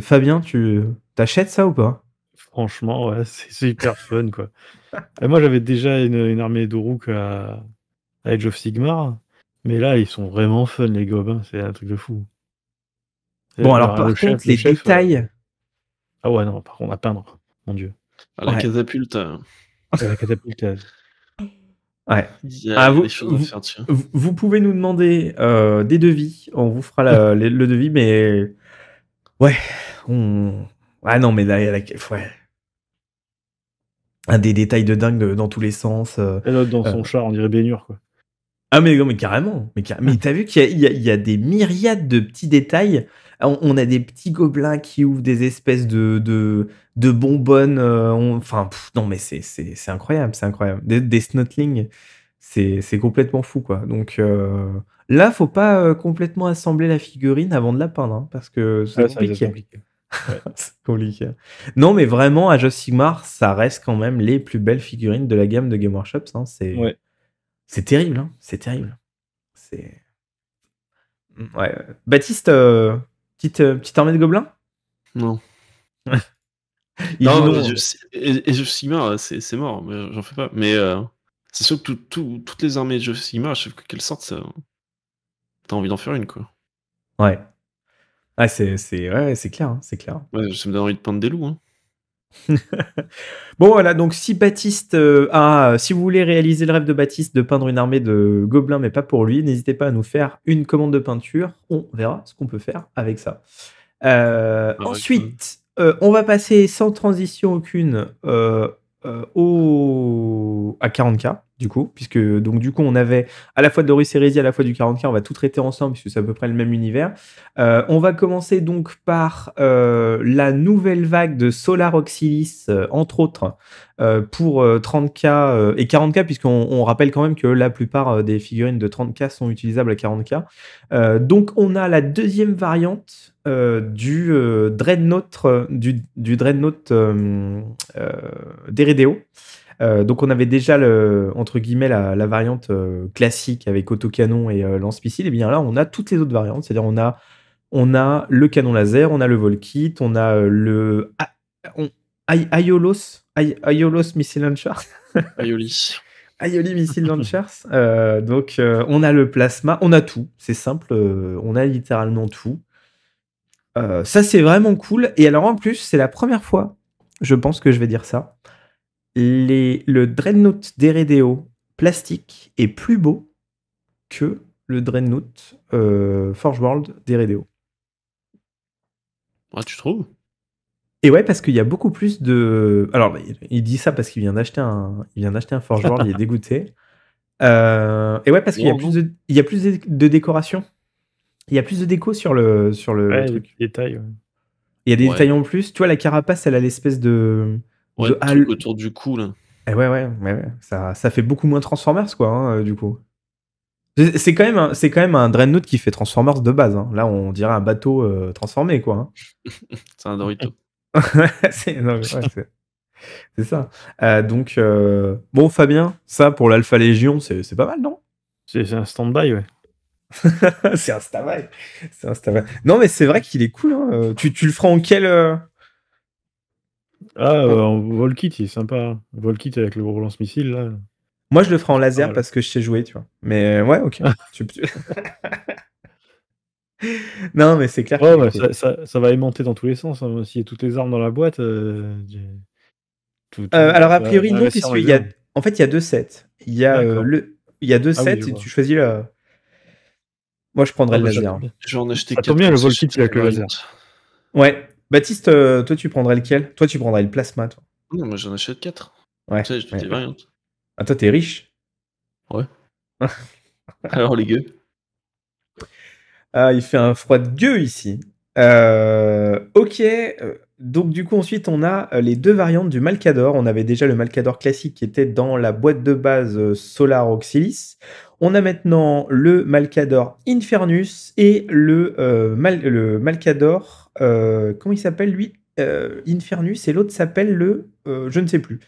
Fabien, tu t'achètes ça ou pas? Franchement, ouais, c'est hyper fun, quoi. Et moi, j'avais déjà une armée d'Uruk à Age of Sigmar, mais là, ils sont vraiment fun, les gobes. Hein. C'est un truc de fou. Bon, alors par contre, les détails. Ah ouais, non, par contre, à peindre, mon Dieu. La catapulte. La catapulte. Ouais. Vous pouvez nous demander des devis, on vous fera le devis, mais ouais, ah non, mais là, ouais. Des détails de dingue dans tous les sens. Et l'autre dans son char, on dirait Bénure, quoi. Ah mais non, mais carrément. Mais t'as vu qu'il y a des myriades de petits détails. On a des petits gobelins qui ouvrent des espèces de bonbonnes. Enfin, non mais c'est incroyable, c'est incroyable. Des snotlings, c'est complètement fou quoi. Donc là, faut pas complètement assembler la figurine avant de la peindre, hein, parce que c'est Ouais, ça risque d'être compliqué. compliqué. Ouais. C'est compliqué. Non, mais vraiment, Age of Sigmar, ça reste quand même les plus belles figurines de la gamme de Game Workshops. Hein. Ouais. C'est terrible, hein. C'est terrible. C'est. Ouais. Baptiste, petite armée de gobelins? Non. Ils Non, jouent non. Age of Sigmar, c'est mort, mais j'en fais pas. Mais c'est sûr que toutes les armées Age of Sigmar, à chaque fois qu'elles sortent, t'as envie d'en faire une, quoi. Ouais. Ah, c'est clair, hein, c'est clair. Ouais, ça me donne envie de peindre des loups, hein. Bon voilà, donc si Baptiste si vous voulez réaliser le rêve de Baptiste de peindre une armée de gobelins mais pas pour lui, n'hésitez pas à nous faire une commande de peinture, on verra ce qu'on peut faire avec ça. Ensuite, on va passer sans transition aucune à 40K du coup, puisque donc du coup on avait à la fois de Horus Heresy, à la fois du 40K, on va tout traiter ensemble puisque c'est à peu près le même univers. On va commencer donc par la nouvelle vague de Solar Auxilis, entre autres, pour 30K et 40K, puisqu'on rappelle quand même que la plupart des figurines de 30K sont utilisables à 40K. Donc on a la deuxième variante du Dreadnought, du Dreadnought d'Eredeo. Donc on avait déjà entre guillemets la variante classique avec autocanon et lance-missile. Et bien là on a toutes les autres variantes, c'est-à-dire on a le canon laser, on a le Volkit, on a le Aiolos Missile Launcher. Aioli Missile Launchers. Donc on a le plasma, on a tout, c'est simple, on a littéralement tout. Ça c'est vraiment cool. Et alors en plus c'est la première fois, je pense que je vais dire ça, le Dreadnought d'Eredeo plastique est plus beau que le Dreadnought Forge World d'Eredeo. Ah, tu trouves? Et ouais, parce qu'il y a beaucoup plus de. Alors, il dit ça parce qu'il vient d'acheter un Forge World, il est dégoûté. Et ouais, parce qu'il y a plus de décoration. Il y a plus de déco sur le truc. Des détails. Ouais. Il y a des détails en plus. Tu vois, la carapace, elle a l'espèce de. Ouais, truc autour du cou, là. Et ouais. Ça fait beaucoup moins Transformers, quoi, hein, du coup. C'est quand même un Dreadnought qui fait Transformers de base. Hein. Là, on dirait un bateau transformé, quoi. Hein. C'est un Dorito. C'est ça. Donc, bon, Fabien, ça pour l'Alpha Légion, c'est pas mal, non? C'est un stand-by, ouais. C'est un stand-by. Non, mais c'est vrai qu'il est cool. Hein. Tu le feras en quel en Volkit, il est sympa. Volkit avec le gros lance-missile, là. Moi, je le ferai en laser parce que je sais jouer, tu vois. Mais ouais, ok. Non, mais c'est clair. Ouais, ça va aimanter dans tous les sens. Hein. S'il y a toutes les armes dans la boîte. Alors, a priori, non, puisqu'il y a. En fait, il y a deux sets. Il y a deux sets et tu choisis le. Moi, je prendrais le laser. Je vais en acheter 4. Ça tombe bien le Volkit avec le laser. Ouais. Baptiste, toi, tu prendrais lequel? Toi, tu prendrais le plasma, toi. Non, moi, j'en achète 4. Ouais. Tu sais, j'ai des variantes. Ah, toi, t'es riche? Ouais. Alors, les gueux. Ah, il fait un froid de gueux ici. Ok. Donc, du coup, ensuite, on a les deux variantes du Malcador. On avait déjà le Malcador classique qui était dans la boîte de base Solar Auxilis. On a maintenant le Malcador Infernus et le Malcador. Comment il s'appelle, lui? Infernus, et l'autre s'appelle je ne sais plus.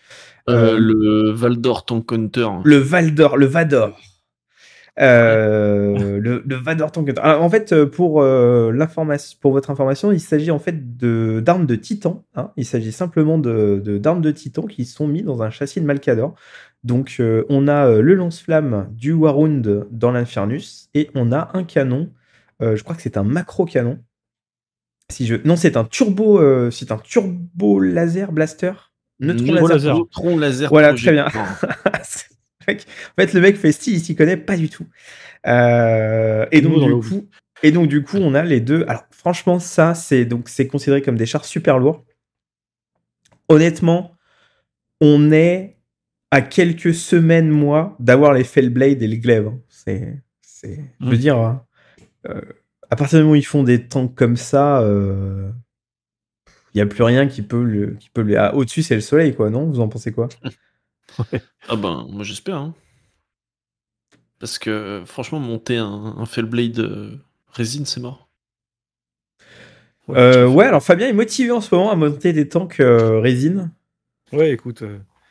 Le Valdor Tank Hunter. Le Vador. Le Vador Tank Hunter. Alors, en fait, pour votre information, il s'agit en fait d'armes de titan. Hein. Il s'agit simplement d'armes de titan qui sont mis dans un châssis de Malcador. Donc, on a le lance-flamme du Warhound dans l'Infernus et on a un canon. Je crois que c'est un macro-canon. Non, c'est un turbo laser blaster. Neutron laser. Voilà, très bien. En fait, le mec Festi, il s'y connaît pas du tout. Et donc du coup, on a les deux. Alors, franchement, ça, c'est considéré comme des chars super lourds. Honnêtement, on est à quelques semaines, mois, d'avoir les Fellblade et les glaives. Hein. Je veux dire, hein, à partir du moment où ils font des tanks comme ça, il n'y a plus rien qui peut le... Ah, au-dessus, c'est le soleil, quoi, non? Vous en pensez quoi? Ah ben, moi j'espère. Hein. Parce que franchement, monter un Fellblade résine, c'est mort. Ouais, alors Fabien est motivé en ce moment à monter des tanks résine. Ouais, écoute,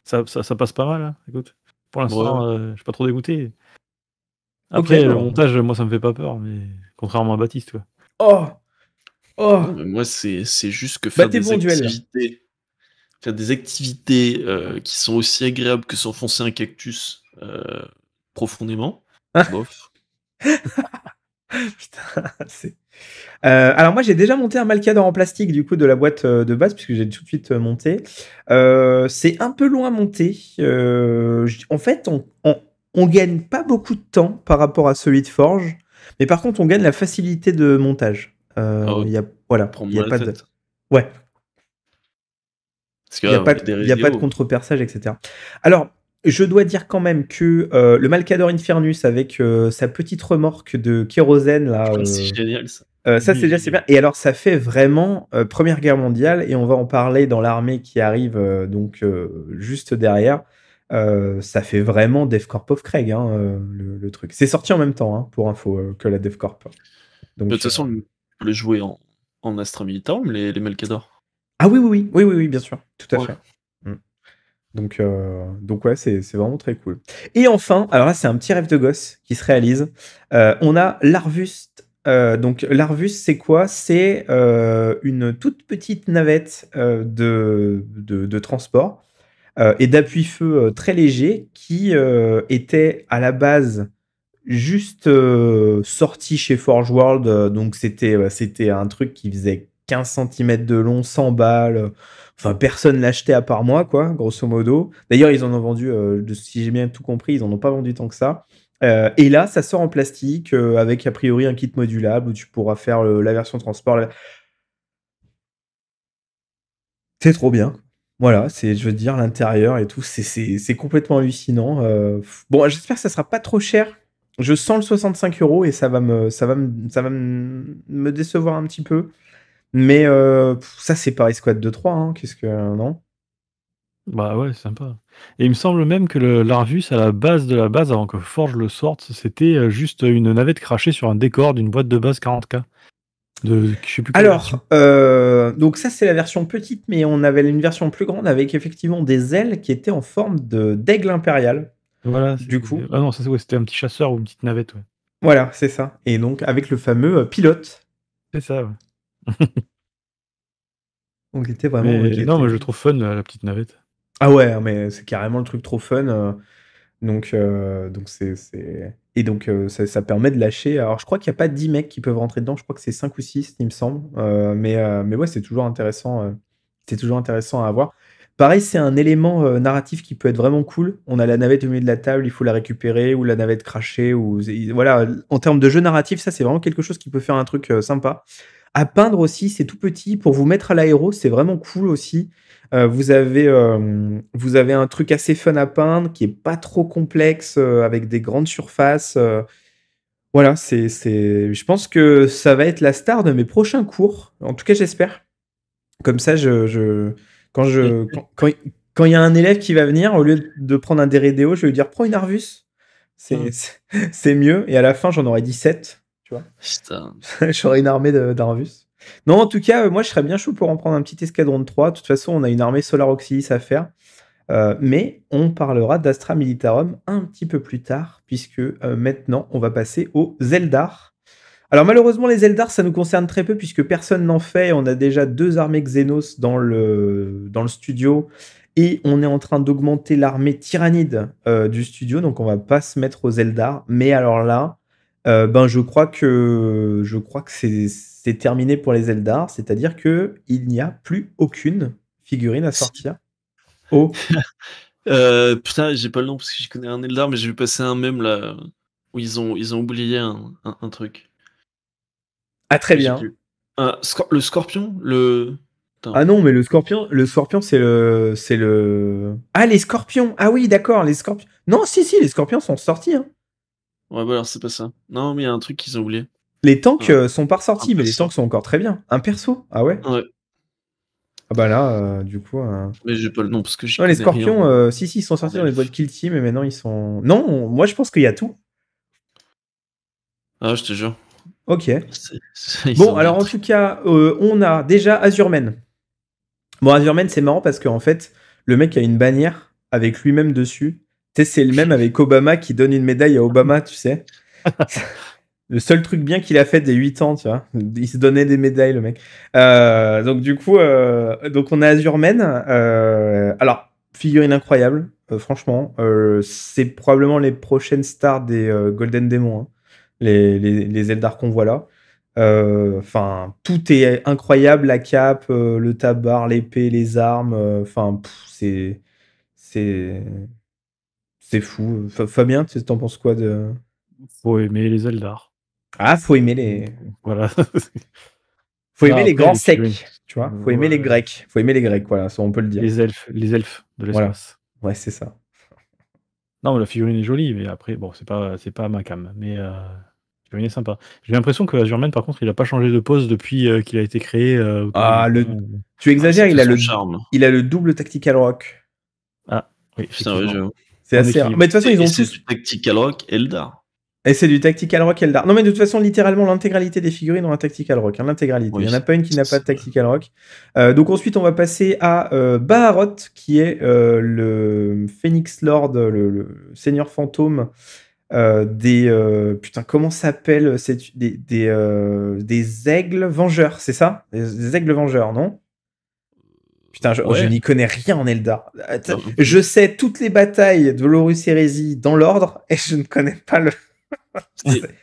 ça passe pas mal. Hein. Écoute, pour l'instant, je suis pas trop dégoûté. Après, Ok, le bon. montage, moi, ça me fait pas peur, mais contrairement à Baptiste, quoi. Oh! Oh! Non, mais moi, c'est juste que Bah, t'es bon duel, là. faire des activités qui sont aussi agréables que s'enfoncer un cactus profondément. Bof. Putain, c'est... alors moi j'ai déjà monté un Malcador en plastique du coup de la boîte de base puisque j'ai tout de suite monté. C'est un peu loin à monter. En fait on gagne pas beaucoup de temps par rapport à celui de Forge, mais par contre on gagne la facilité de montage. Ah ouais. Y a, voilà, Prends-moi il y a la pas tête. de... Ouais. Parce Il n'y a, pas de contre-perçage, etc. Alors, je dois dire quand même que le Malcador Infernus avec sa petite remorque de kérosène, là, c'est génial ça. ça c'est déjà c'est bien. Et alors, ça fait vraiment Première Guerre mondiale, et on va en parler dans l'armée qui arrive donc juste derrière. Ça fait vraiment Death Corp of Craig, hein, le truc. C'est sorti en même temps, hein, pour info, que la Death Corp. Donc, De toute façon, on peut les jouer en Astra Militarum, les Malcador. Ah oui, bien sûr, tout à Ouais. fait. Donc ouais, c'est vraiment très cool. Et enfin, alors là, c'est un petit rêve de gosse qui se réalise. On a l'Arvust. Donc l'Arvus, c'est quoi? C'est une toute petite navette de transport et d'appui-feu très léger qui était à la base juste sorti chez Forge World. Donc c'était un truc qui faisait 15 cm de long, 100 balles. Enfin, personne l'achetait à part moi, quoi, grosso modo. D'ailleurs, ils en ont vendu, si j'ai bien tout compris, ils en ont pas vendu tant que ça. Et là, ça sort en plastique avec a priori un kit modulable où tu pourras faire la version transport. C'est trop bien. Voilà, je veux dire, l'intérieur et tout, c'est complètement hallucinant. Bon, j'espère que ça sera pas trop cher. Je sens le 65 € et ça va me décevoir un petit peu. Mais ça, c'est Paris Squad 2-3, hein. Qu'est-ce que... non? Bah ouais, c'est sympa. Et il me semble même que l'Arvus, à la base de la base, avant que Forge le sorte, c'était juste une navette crachée sur un décor d'une boîte de base 40K. Je sais plus quelle version. Alors, donc ça, c'est la version petite, mais on avait une version plus grande avec effectivement des ailes qui étaient en forme d'aigle impérial. Voilà, Du coup. Ah non, ça, ouais, c'était un petit chasseur ou une petite navette, ouais. Voilà, c'est ça. Et donc, avec le fameux pilote. C'est ça, ouais. Donc, il était vraiment... Mais non, moi je trouve fun la petite navette. Ah ouais, mais c'est carrément le truc trop fun. Donc c'est... Et donc, ça permet de lâcher... Alors, je crois qu'il n'y a pas 10 mecs qui peuvent rentrer dedans. Je crois que c'est 5 ou 6, il me semble. Mais ouais, c'est toujours intéressant. C'est toujours intéressant à avoir. Pareil, c'est un élément narratif qui peut être vraiment cool. On a la navette au milieu de la table, il faut la récupérer, ou la navette crachée. Voilà, en termes de jeu narratif, ça, c'est vraiment quelque chose qui peut faire un truc sympa. À peindre aussi, c'est tout petit. Pour vous mettre à l'aéro, c'est vraiment cool aussi. Vous avez un truc assez fun à peindre, qui est pas trop complexe, avec des grandes surfaces. Voilà, je pense que ça va être la star de mes prochains cours. En tout cas, j'espère. Comme ça, quand il y a un élève qui va venir, au lieu de prendre un Deredeo, je vais lui dire prends une Arvus. C'est mieux. Et à la fin, j'en aurai 17. Tu vois. Putain. J'aurai une armée d'Arvus. Non, en tout cas, moi, je serais bien chaud pour en prendre un petit escadron de 3. De toute façon, on a une armée Solar Auxilis à faire. Mais on parlera d'Astra Militarum un petit peu plus tard, puisque maintenant, on va passer aux Eldar. Alors, malheureusement, les Eldar, ça nous concerne très peu, puisque personne n'en fait. On a déjà 2 armées Xenos dans le studio. Et on est en train d'augmenter l'armée tyrannide du studio. Donc, on va pas se mettre aux Eldar. Mais alors là... je crois que c'est terminé pour les Eldar, c'est-à-dire que il n'y a plus aucune figurine à sortir. Oh. Putain, j'ai pas le nom parce que je connais un Eldar, mais j'ai vu passer un mème là où ils ont oublié un truc. Ah, très bien. Le Scorpion, le Ah non, mais le scorpion, c'est le. Ah, les scorpions. Ah oui, d'accord, les scorpions. Non, si, les scorpions sont sortis. Hein. Ouais, bah alors c'est pas ça. Non, mais il y a un truc qu'ils ont oublié. Les tanks sont pas ressortis, Un mais les perso. tanks sont encore très bien. Un perso. Ah ouais. Ouais, Ah bah là, du coup. mais j'ai pas le nom parce que j'y Non, les connais rien. scorpions, si, ils sont sortis dans les boîtes Kill Team, et maintenant ils sont. Non, moi je pense qu'il y a tout. Ah, je te jure. Ok. Ils Bon, ont alors en dit- tout cas, on a déjà Azurmen. Bon, Azurmen, c'est marrant parce qu'en fait, le mec a une bannière avec lui-même dessus. Tu sais, c'est le même avec Obama qui donne une médaille à Obama, tu sais. Le seul truc bien qu'il a fait des 8 ans, tu vois. Il se donnait des médailles, le mec. Donc du coup, donc on a Azurmen. Alors, figurine incroyable, franchement. C'est probablement les prochaines stars des Golden Demons, hein. Les Eldar qu'on voit là. Enfin, tout est incroyable, la cape, le tabard, l'épée, les armes. Enfin, c'est fou. Fabien, t'en penses quoi de... Faut aimer les Eldar. Ah, faut aimer les... Voilà. Faut Non, aimer les après, grands les figurines. secs, tu vois. Faut aimer les Ouais. Grecs. Faut aimer les Grecs, voilà, ça on peut le dire. Les elfes de Voilà. l'espace. Ouais, c'est ça. Non, mais la figurine est jolie, mais après, bon, c'est pas ma cam. Mais la figurine est sympa. J'ai l'impression que Azurmen, par contre, il a pas changé de pose depuis qu'il a été créé. Ah, tu Ah, exagères, ça il fait a son le... charme. il a le double tactical rock. Ah, oui, Putain, ouais, effectivement. j'avoue. C'est En assez rare. équilibre. Mais de toute façon, ils ont C'est tous... du Tactical Rock Eldar. Et c'est du Tactical Rock Eldar. Non, mais de toute façon, littéralement, l'intégralité des figurines ont un Tactical Rock. Hein, l'intégralité. Oui, Il n'y en a pas une qui n'a pas de c'est- Tactical Rock. Donc ensuite, on va passer à Baharroth, qui est le Phoenix Lord, le seigneur fantôme des... putain, comment s'appelle des aigles vengeurs, c'est ça des aigles vengeurs, non? Putain, je Ouais. n'y connais rien en Eldar. Non. Je sais toutes les batailles de l'Horus Heresy dans l'ordre, et je ne connais pas le...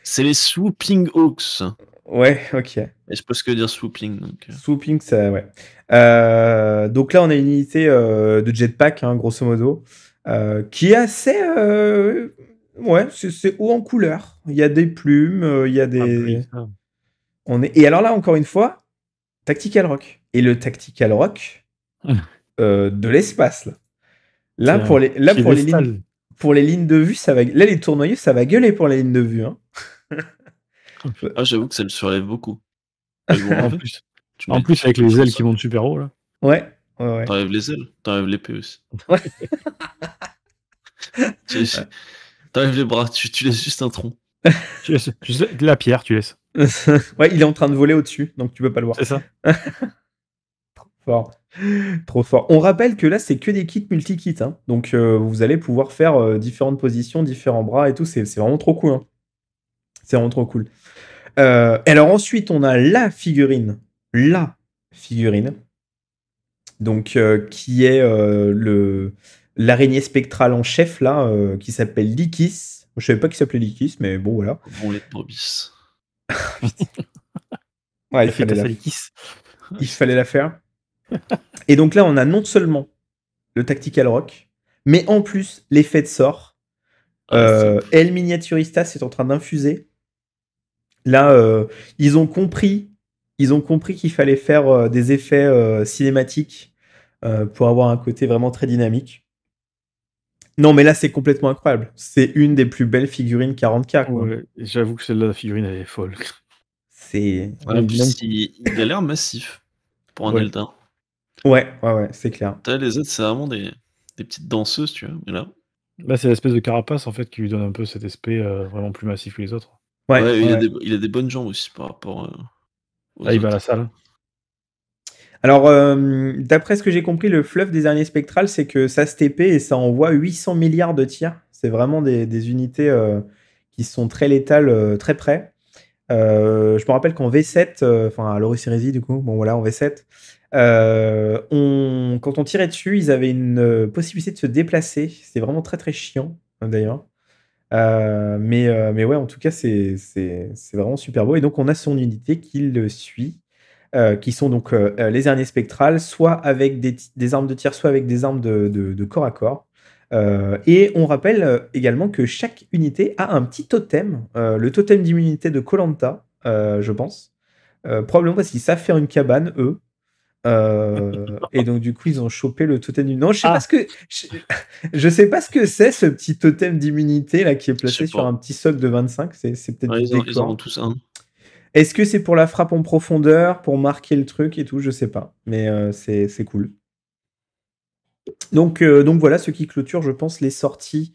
C'est les Swooping Hawks. Ouais, ok. Et je sais pas ce que veut dire Swooping. Donc... Swooping, ça, ouais. Donc là, on a une unité de jetpack, hein, grosso modo, qui est assez... ouais, c'est haut en couleur. Il y a des plumes, il y a des... Et alors là, encore une fois, Tactical Rock. Et le Tactical Rock de l'espace, là. Là, pour les lignes de vue, ça va... Là, les tournoyeux, ça va gueuler pour les lignes de vue. Hein. Ah, j'avoue que ça le surlève beaucoup. En plus, avec les ailes qui montent super haut, là. Ouais. T'enlèves les ailes, t'enlèves l'épée aussi. T'enlèves les bras, tu laisses juste un tronc. Tu laisses la pierre, tu laisses. Ouais, il est en train de voler au-dessus, donc tu peux pas le voir. C'est ça. Trop fort. On rappelle que là, c'est que des kits multi-kits. Hein. Donc, vous allez pouvoir faire différentes positions, différents bras et tout. C'est vraiment trop cool. Hein. C'est vraiment trop cool. Et alors, ensuite, on a la figurine. La figurine. Donc, qui est l'araignée spectrale en chef, là, qui s'appelle Likis. Je savais pas qu'il s'appelait Likis, mais bon, voilà. Bon lait de brebis. Ouais, il fallait la faire. Et donc là, on a non seulement le Tactical Rock, mais en plus l'effet de sort. El Miniaturista, c'est en train d'infuser. Là, ils ont compris qu'il fallait faire des effets cinématiques pour avoir un côté vraiment très dynamique. Non, mais là, c'est complètement incroyable. C'est une des plus belles figurines 40K. Quoi. Ouais, j'avoue que celle-là, la figurine, elle est folle. C'est... Ouais, en plus, il a l'air massif pour un Eldar. Ouais, c'est clair. Les autres, c'est vraiment des petites danseuses, tu vois. Mais là, c'est l'espèce de carapace, en fait, qui lui donne un peu cet aspect vraiment plus massif que les autres. Ouais, il a des bonnes jambes aussi par rapport aux autres. Il va à la salle. Alors, d'après ce que j'ai compris, le fluff des araignées spectrales, c'est que ça se TP et ça envoie 800 milliards de tirs. C'est vraiment des unités qui sont très létales, très près. Je me rappelle qu'en V7, enfin à l'Horus Heresy du coup, bon voilà, en V7, quand on tirait dessus, ils avaient une possibilité de se déplacer. C'était vraiment très très chiant, d'ailleurs. Mais ouais, en tout cas, c'est vraiment super beau. Et donc, on a son unité qui le suit. Qui sont donc les araignées spectrales, soit avec des armes de tir, soit avec des armes de corps à corps. Et on rappelle également que chaque unité a un petit totem, le totem d'immunité de Koh-Lanta, je pense. Probablement parce qu'ils savent faire une cabane, eux. Et donc du coup ils ont chopé le totem d'immunité. Non, Ah. je sais pas ce que c'est ce petit totem d'immunité là qui est Je placé sais sur pas. un petit socle de 25. C'est peut-être Ouais, du ils en ont décor. tous un. Est-ce que c'est pour la frappe en profondeur, pour marquer le truc et tout? Je sais pas. Mais c'est cool. Donc voilà ce qui clôture, je pense, les sorties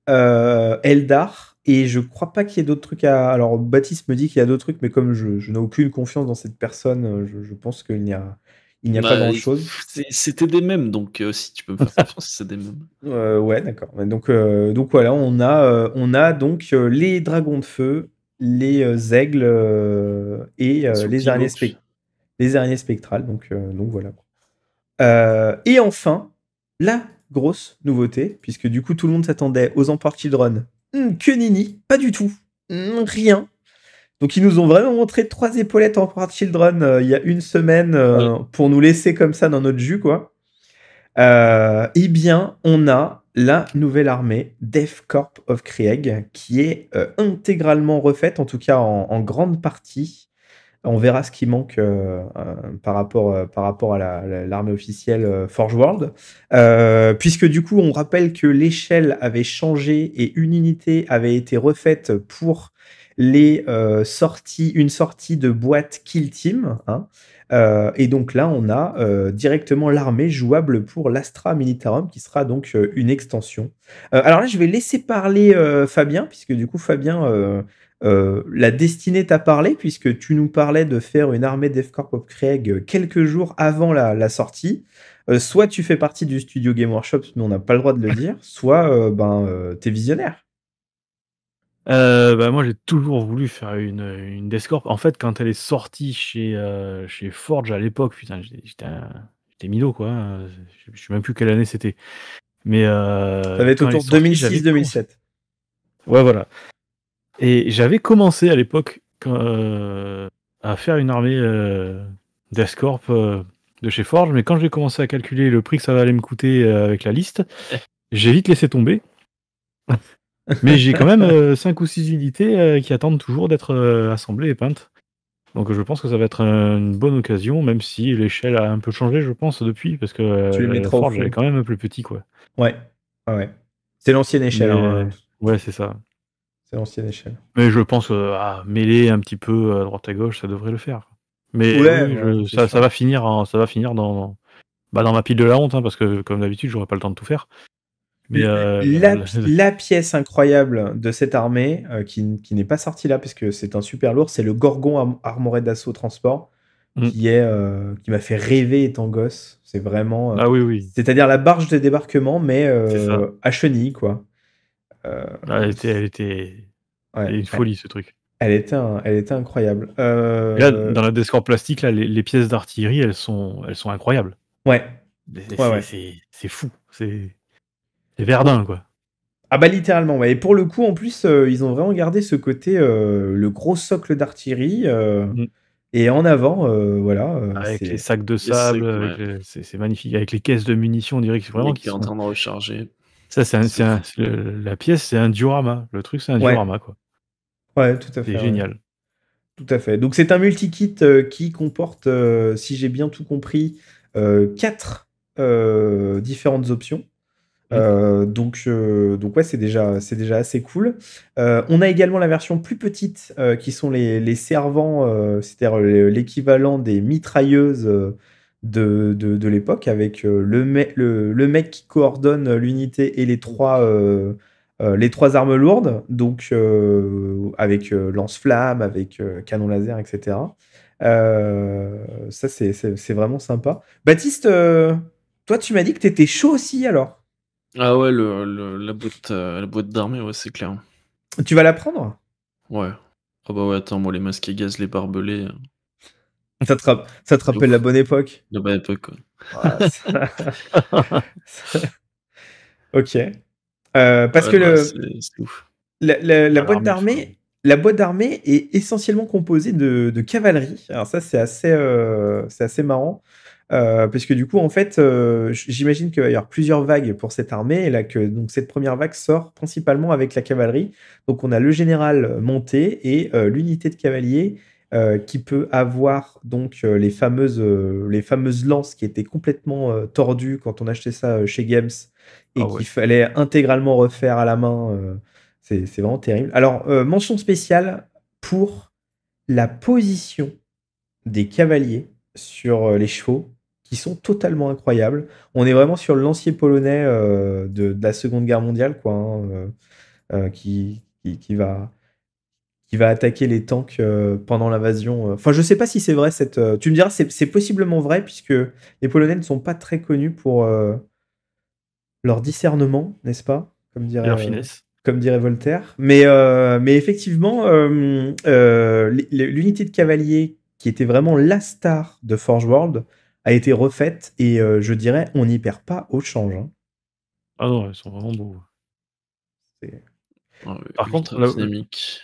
Eldar. Et je crois pas qu'il y ait d'autres trucs à. Alors Baptiste me dit qu'il y a d'autres trucs, mais comme je n'ai aucune confiance dans cette personne, je pense qu'il n'y a pas Bah, grand-chose. c'était des mèmes, donc si tu peux me faire confiance, c'est des mèmes. Ouais, d'accord. Donc voilà, on a donc les dragons de feu, les aigles et les araignées spectrales. Donc voilà. Et enfin, la grosse nouveauté, puisque du coup tout le monde s'attendait aux Emperor Children. Que nini, pas du tout. Rien. Donc ils nous ont vraiment montré 3 épaulettes Emperor Children il y a une semaine Ouais. pour nous laisser comme ça dans notre jus, quoi. Eh bien, on a la nouvelle armée Death Corps of Krieg qui est intégralement refaite, en tout cas en grande partie. On verra ce qui manque par rapport à l'armée officielle Forge World. Puisque du coup, on rappelle que l'échelle avait changé et une unité avait été refaite pour une sortie de boîte Kill Team. Hein. Et donc là, on a directement l'armée jouable pour l'Astra Militarum, qui sera donc une extension. Alors là, je vais laisser parler Fabien, puisque du coup, Fabien, la destinée t'a parlé, puisque tu nous parlais de faire une armée Death Corps of Krieg quelques jours avant la sortie. Soit tu fais partie du studio Game Workshop, mais on n'a pas le droit de le dire, soit t'es visionnaire. Bah, moi, j'ai toujours voulu faire une Death Corp. En fait, quand elle est sortie chez Forge à l'époque, putain, j'étais minot, quoi. Je sais même plus quelle année c'était. Mais Ça va être quand elle est autour de sortie, j'avais 2006-2007. Ouais, voilà. Et j'avais commencé à l'époque à faire une armée Death Corp de chez Forge, mais quand j'ai commencé à calculer le prix que ça allait me coûter avec la liste, j'ai vite laissé tomber. Mais j'ai quand même 5 ou 6 unités qui attendent toujours d'être assemblées et peintes. Donc je pense que ça va être une bonne occasion, même si l'échelle a un peu changé, je pense, depuis, parce que Tu les la mettras au Forge elle est fond. quand même un peu petit, quoi. Ouais. Ah ouais. C'est l'ancienne échelle. Mais Hein. ouais, c'est ça. C'est l'ancienne échelle. Mais je pense mêler un petit peu à droite à gauche, ça devrait le faire. Mais Ouais, oui, ouais, c'est ça sûr. va finir dans ma pile de la honte, hein, parce que comme d'habitude, j'aurai pas le temps de tout faire. Mais La pièce incroyable de cette armée, qui n'est pas sortie là, parce que c'est un super lourd, c'est le Gorgon armoré d'assaut transport, qui m'a fait rêver étant gosse. C'est vraiment... Ah oui. c'est-à-dire la barge de débarquement, mais C'est ça. à chenille, quoi. Elle était Ouais, une folie, ce truc. elle était incroyable. Et là, dans la Death Corp plastique, là, les pièces d'artillerie, elles sont incroyables. Ouais. C'est fou. C'est Verdun, quoi. Ah bah littéralement, ouais. Et pour le coup, en plus, ils ont vraiment gardé ce côté, le gros socle d'artillerie, et en avant, voilà, Avec les c'est... sacs de sable, ouais. c'est magnifique. Avec les caisses de munitions, on dirait que vraiment Qui est en train de recharger. Ça, la pièce, c'est un diorama. Le truc, c'est un diorama, quoi. Ouais, tout à fait. C'est génial. Tout à fait. Donc c'est un multi-kit qui comporte, si j'ai bien tout compris, 4 différentes options. Donc ouais, c'est déjà assez cool. On a également la version plus petite qui sont les servants, c'est-à-dire l'équivalent des mitrailleuses de l'époque, avec le mec qui coordonne l'unité et les trois armes lourdes, donc avec lance-flamme, avec canon laser, etc. Ça, c'est vraiment sympa. Baptiste, toi, tu m'as dit que tu étais chaud aussi, alors. Ah ouais, la boîte d'armée, ouais, c'est clair. Tu vas la prendre? Ouais. Ah bah ouais, attends, moi les masques à gaz, les barbelés. Ça te rappelle la bonne époque? La bonne époque, quoi. Ah, ok. Parce que c'est ouf. la boîte d'armée, est essentiellement composée de cavalerie. Alors ça, c'est assez marrant. Parce que du coup, en fait, j'imagine qu'il va y avoir plusieurs vagues pour cette armée, et là donc cette première vague sort principalement avec la cavalerie. Donc on a le général monté et l'unité de cavaliers qui peut avoir donc les fameuses lances qui étaient complètement tordues quand on achetait ça chez Games et qu'il fallait intégralement refaire à la main. C'est vraiment terrible. Alors, mention spéciale pour la position des cavaliers sur les chevaux qui sont totalement incroyables. On est vraiment sur le lancier polonais de la Seconde Guerre mondiale, quoi, qui va attaquer les tanks pendant l'invasion. Enfin, je sais pas si c'est vrai. Tu me diras, c'est possiblement vrai puisque les Polonais ne sont pas très connus pour leur discernement, n'est-ce pas, et leur finesse. Comme dirait Voltaire. Mais effectivement, l'unité de cavalier qui était vraiment la star de Forge World a été refaite et je dirais on n'y perd pas au change. Hein. Ah non, ils sont vraiment beaux. Par contre, dynamique.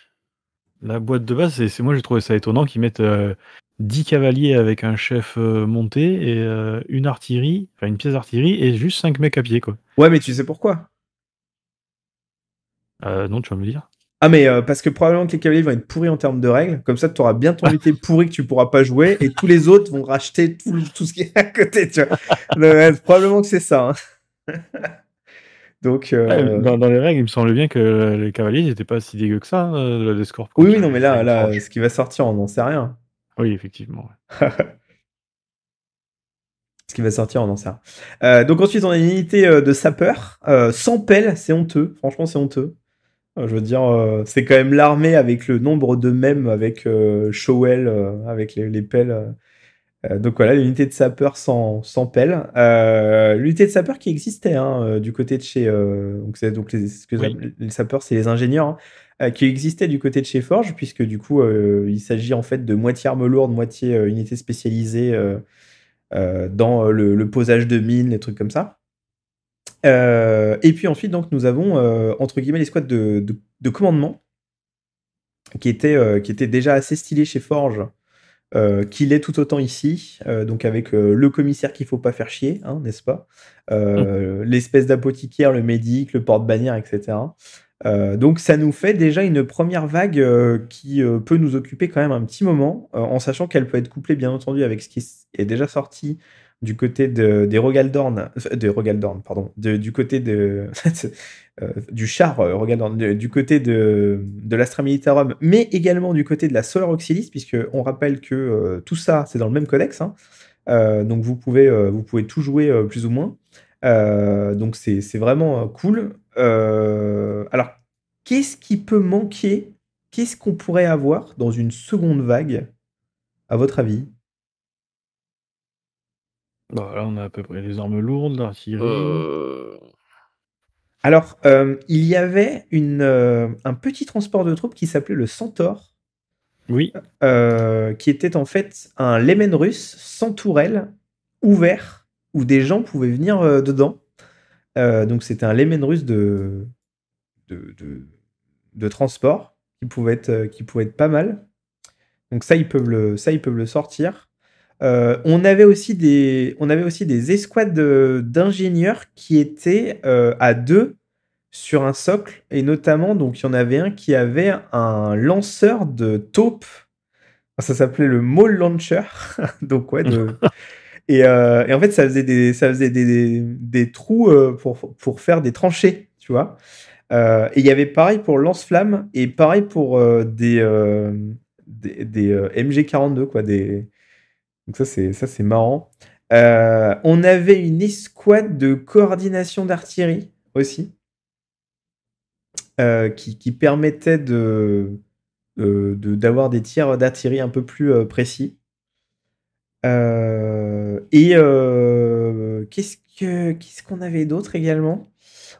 La boîte de base, moi j'ai trouvé ça étonnant qu'ils mettent 10 cavaliers avec un chef monté et une artillerie, enfin une pièce d'artillerie et juste 5 mecs à pied, quoi. Ouais, mais tu sais pourquoi? Non, tu vas me dire. Ah, mais parce que probablement que les cavaliers vont être pourris en termes de règles. Comme ça, tu auras bien ton unité pourrie que tu pourras pas jouer et tous les autres vont racheter tout ce qui est à côté, tu vois. Probablement que c'est ça. Hein. Donc, dans les règles, il me semble bien que les cavaliers n'étaient pas si dégueux que ça, les Scorps. Oui, non, mais là, ce qui va sortir, on n'en sait rien. Oui, effectivement. Ce qui va sortir, on n'en sait rien. Donc ensuite, on a une unité de sapeurs. Sans pelle, c'est honteux. Franchement, c'est honteux. Je veux dire, c'est quand même l'armée avec le nombre de mèmes avec Showell, avec les pelles. Donc voilà, l'unité de sapeurs sans pelle. L'unité de sapeurs qui existait du côté de chez... donc les sapeurs, c'est les ingénieurs, qui existaient du côté de chez Forge, puisque du coup, il s'agit en fait de moitié arme lourde, moitié unité spécialisée dans le posage de mines, les trucs comme ça. Et puis ensuite, donc, nous avons, entre guillemets, les squads de commandement, qui étaient déjà assez stylés chez Forge, qu'il est tout autant ici, donc avec le commissaire qu'il faut pas faire chier, hein, n'est-ce pas, l'espèce d'apothicaire, le médic, le porte-bannière, etc. Donc ça nous fait déjà une première vague qui peut nous occuper quand même un petit moment, en sachant qu'elle peut être couplée bien entendu avec ce qui est déjà sorti du côté des Rogaldorn, pardon, du côté du char Rogaldorn, du côté de l'Astra Militarum, mais également du côté de la Solar Auxilis, puisque on rappelle que tout ça c'est dans le même codex, hein, donc vous pouvez tout jouer plus ou moins. Donc c'est vraiment cool. Alors, qu'est-ce qui peut manquer? Qu'est-ce qu'on pourrait avoir dans une seconde vague, à votre avis? Bah, là, on a à peu près les armes lourdes, l'artillerie. Alors, il y avait un petit transport de troupes qui s'appelait le Centaure. Oui. Qui était en fait un Leman russe sans tourelle, ouvert, où des gens pouvaient venir dedans. Donc c'était un Leman russe de transport qui pouvait être pas mal. Donc ça, ils peuvent le sortir. On avait aussi des escouades d'ingénieurs qui étaient à 2 sur un socle, et notamment, donc il y en avait un qui avait un lanceur de taupe. Ça s'appelait le Maul Launcher. Donc ouais. Et en fait, ça faisait des trous pour faire des tranchées, tu vois. Et il y avait pareil pour lance-flamme et pareil pour des MG42, quoi. Donc ça c'est marrant. On avait une escouade de coordination d'artillerie aussi, qui permettait d'avoir des tirs d'artillerie un peu plus précis. Qu'est-ce qu'on avait d'autre également?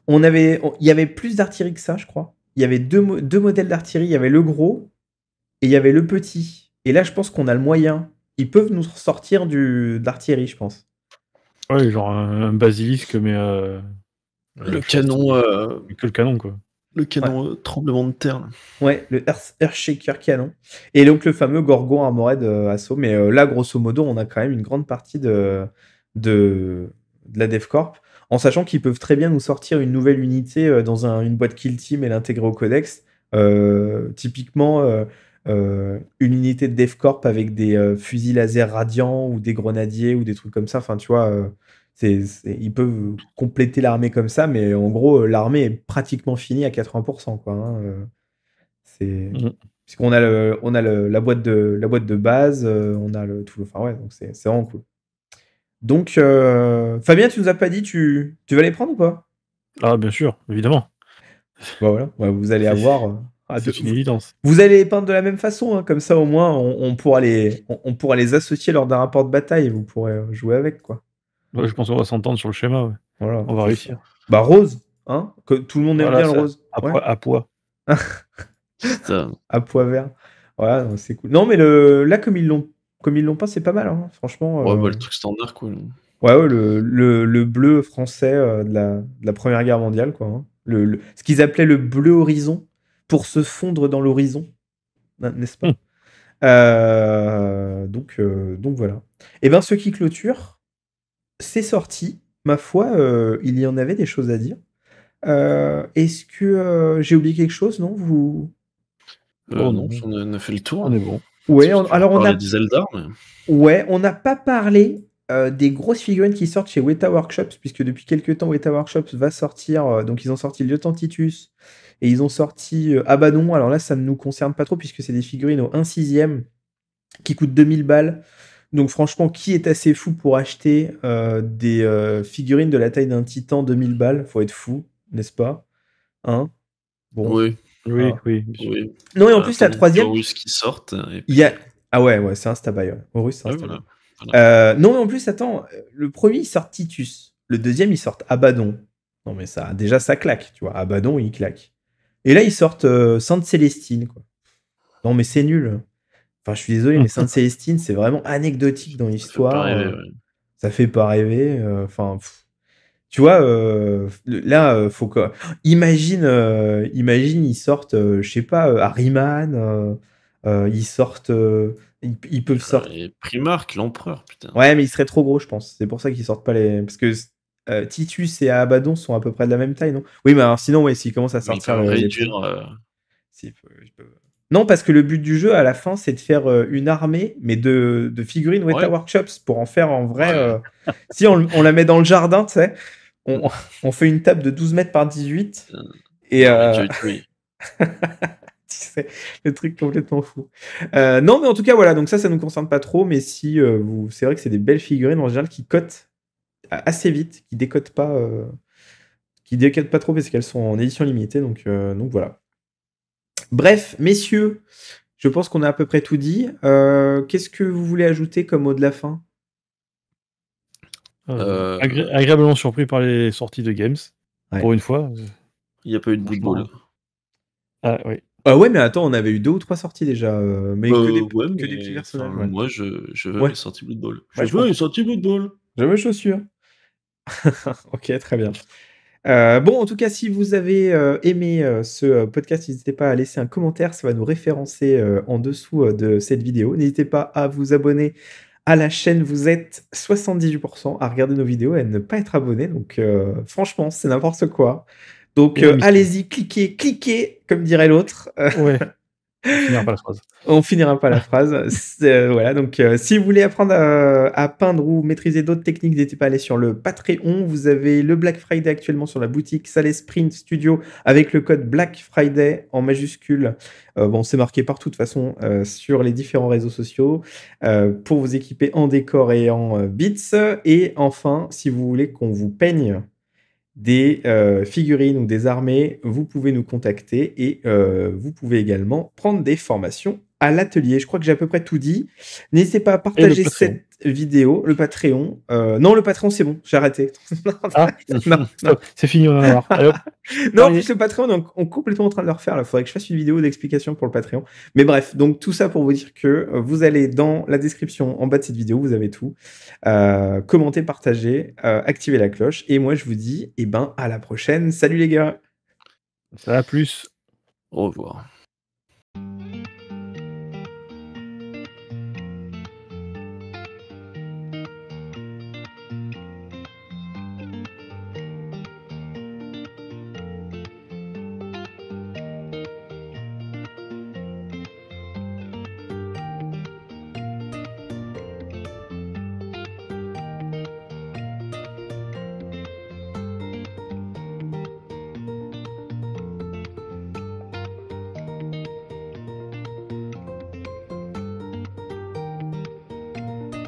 Il y avait plus d'artillerie que ça, je crois. Il y avait deux modèles d'artillerie. Il y avait le gros et il y avait le petit. Et là, je pense qu'on a le moyen. Ils peuvent nous sortir d'artillerie, je pense. Ouais, genre un basilisque, mais le canon. Que le canon, quoi. Le canon tremblement de terre. Là. Ouais, le Earthshaker canon. Et donc le fameux Gorgon Armored Assaut. Mais là, grosso modo, on a quand même une grande partie de la DevCorp. En sachant qu'ils peuvent très bien nous sortir une nouvelle unité dans une boîte Kill Team et l'intégrer au codex. Typiquement, une unité de DevCorp avec des fusils laser radiants ou des grenadiers ou des trucs comme ça. Enfin, tu vois, ils peuvent compléter l'armée comme ça, mais en gros, l'armée est pratiquement finie à 80%, quoi. Puisqu'on a la boîte de base, on a le tout. Enfin, ouais, donc c'est vraiment cool. Donc, Fabien, tu nous as pas dit, tu vas les prendre ou pas? Ah, bien sûr, évidemment. Bah voilà, vous allez avoir. C'est une évidence. Vous allez les peindre de la même façon, hein, comme ça au moins on pourra les associer lors d'un rapport de bataille et vous pourrez jouer avec, quoi. Ouais, je pense qu'on va s'entendre sur le schéma. Ouais. Voilà, on va réussir. Bah rose, hein, que tout le monde aime bien le rose. À poids. À poids vert. Voilà, donc c'est cool. Non mais là comme ils l'ont pas, c'est pas mal, hein, franchement. Ouais, bah, le truc standard, quoi. Ouais, le bleu français de la Première Guerre mondiale, quoi. Hein. Ce qu'ils appelaient le bleu horizon pour se fondre dans l'horizon, n'est-ce pas? Donc voilà. Et ben ce qui clôture, c'est sorti. Ma foi, il y en avait des choses à dire. Est-ce que j'ai oublié quelque chose, non? Non, on a fait le tour. On est bon. Ouais, alors on a des Zelda, mais... Ouais, on n'a pas parlé des grosses figurines qui sortent chez Weta Workshops, puisque depuis quelques temps, Weta Workshops va sortir. Donc, ils ont sorti Lieutenant Titus et ils ont sorti Abaddon. Alors là, ça ne nous concerne pas trop, puisque c'est des figurines au 1/6 qui coûtent 2000 balles. Donc, franchement, qui est assez fou pour acheter des figurines de la taille d'un titan 2000 balles? Faut être fou, n'est-ce pas? Hein? Bon. Oui. Oui. Non, et en plus, la troisième. Horus qui sortent. Il y a... Ah ouais, c'est un stabaille. Ouais. Horus, c'est un stabaille. Voilà. Non, mais en plus, attends, le premier, il sort Titus. Le deuxième, il sort Abaddon. Non, mais ça, déjà, ça claque, tu vois. Abaddon, il claque. Et là, ils sortent Sainte Célestine, quoi. Non, mais c'est nul. Enfin, je suis désolé, mais Sainte Célestine, c'est vraiment anecdotique dans l'histoire. Ça fait pas rêver. Enfin, tu vois, là, faut que... Imagine, ils sortent, je sais pas, Harryman, ils sortent... Ils peuvent sortir... Et Primark, l'empereur, putain. Ouais, mais ils seraient trop gros, je pense. C'est pour ça qu'ils sortent pas les... Parce que Titus et Abaddon sont à peu près de la même taille, non? Oui, mais alors sinon, ouais, s'ils commencent à sortir... Non, parce que le but du jeu, à la fin, c'est de faire une armée, mais de figurines Weta Workshops, pour en faire en vrai... Si on la met dans le jardin, tu sais, on fait une table de 12 mètres par 18, et... C'est le truc complètement fou. Non, mais en tout cas, voilà, donc ça nous concerne pas trop, mais si c'est vrai que c'est des belles figurines en général qui cotent assez vite, qui décotent pas trop parce qu'elles sont en édition limitée, donc voilà. Bref, messieurs, je pense qu'on a à peu près tout dit. Qu'est-ce que vous voulez ajouter comme mot de la fin? Agréablement surpris par les sorties de Games, pour une fois. Il n'y a pas eu de Blood Bowl. Ah oui. Ah ouais, mais attends, on avait eu 2 ou 3 sorties déjà, mais que des petits personnages. Moi, je veux les sorties Blood Bowl. Je veux les sorties Blood Bowl. Je veux chaussures. Ok, très bien. Bon, en tout cas, si vous avez aimé ce podcast, n'hésitez pas à laisser un commentaire, ça va nous référencer en dessous de cette vidéo. N'hésitez pas à vous abonner à la chaîne, vous êtes 78% à regarder nos vidéos et à ne pas être abonné, donc franchement, c'est n'importe quoi. Donc allez-y, cliquez, comme dirait l'autre. Ouais. On finira pas la phrase. On finira pas la phrase. Voilà, donc si vous voulez apprendre à peindre ou maîtriser d'autres techniques, n'hésitez pas à aller sur le Patreon. Vous avez le Black Friday actuellement sur la boutique Sales Sprint Studio avec le code Black Friday en majuscule. Bon, c'est marqué partout de toute façon sur les différents réseaux sociaux pour vous équiper en décor et en bits. Et enfin, si vous voulez qu'on vous peigne des figurines ou des armées, vous pouvez nous contacter et vous pouvez également prendre des formations à l'atelier. Je crois que j'ai à peu près tout dit. N'hésitez pas à partager cette vidéo, le Patreon. Non, le Patreon, c'est bon, j'ai arrêté. non. C'est fini, on en a marre. Non, en plus, le Patreon, on est complètement en train de le refaire. Il faudrait que je fasse une vidéo d'explication pour le Patreon. Mais bref, donc tout ça pour vous dire que vous allez dans la description en bas de cette vidéo, vous avez tout. Commentez, partagez, activez la cloche. Et moi, je vous dis, à la prochaine. Salut les gars. Ça va plus. Au revoir.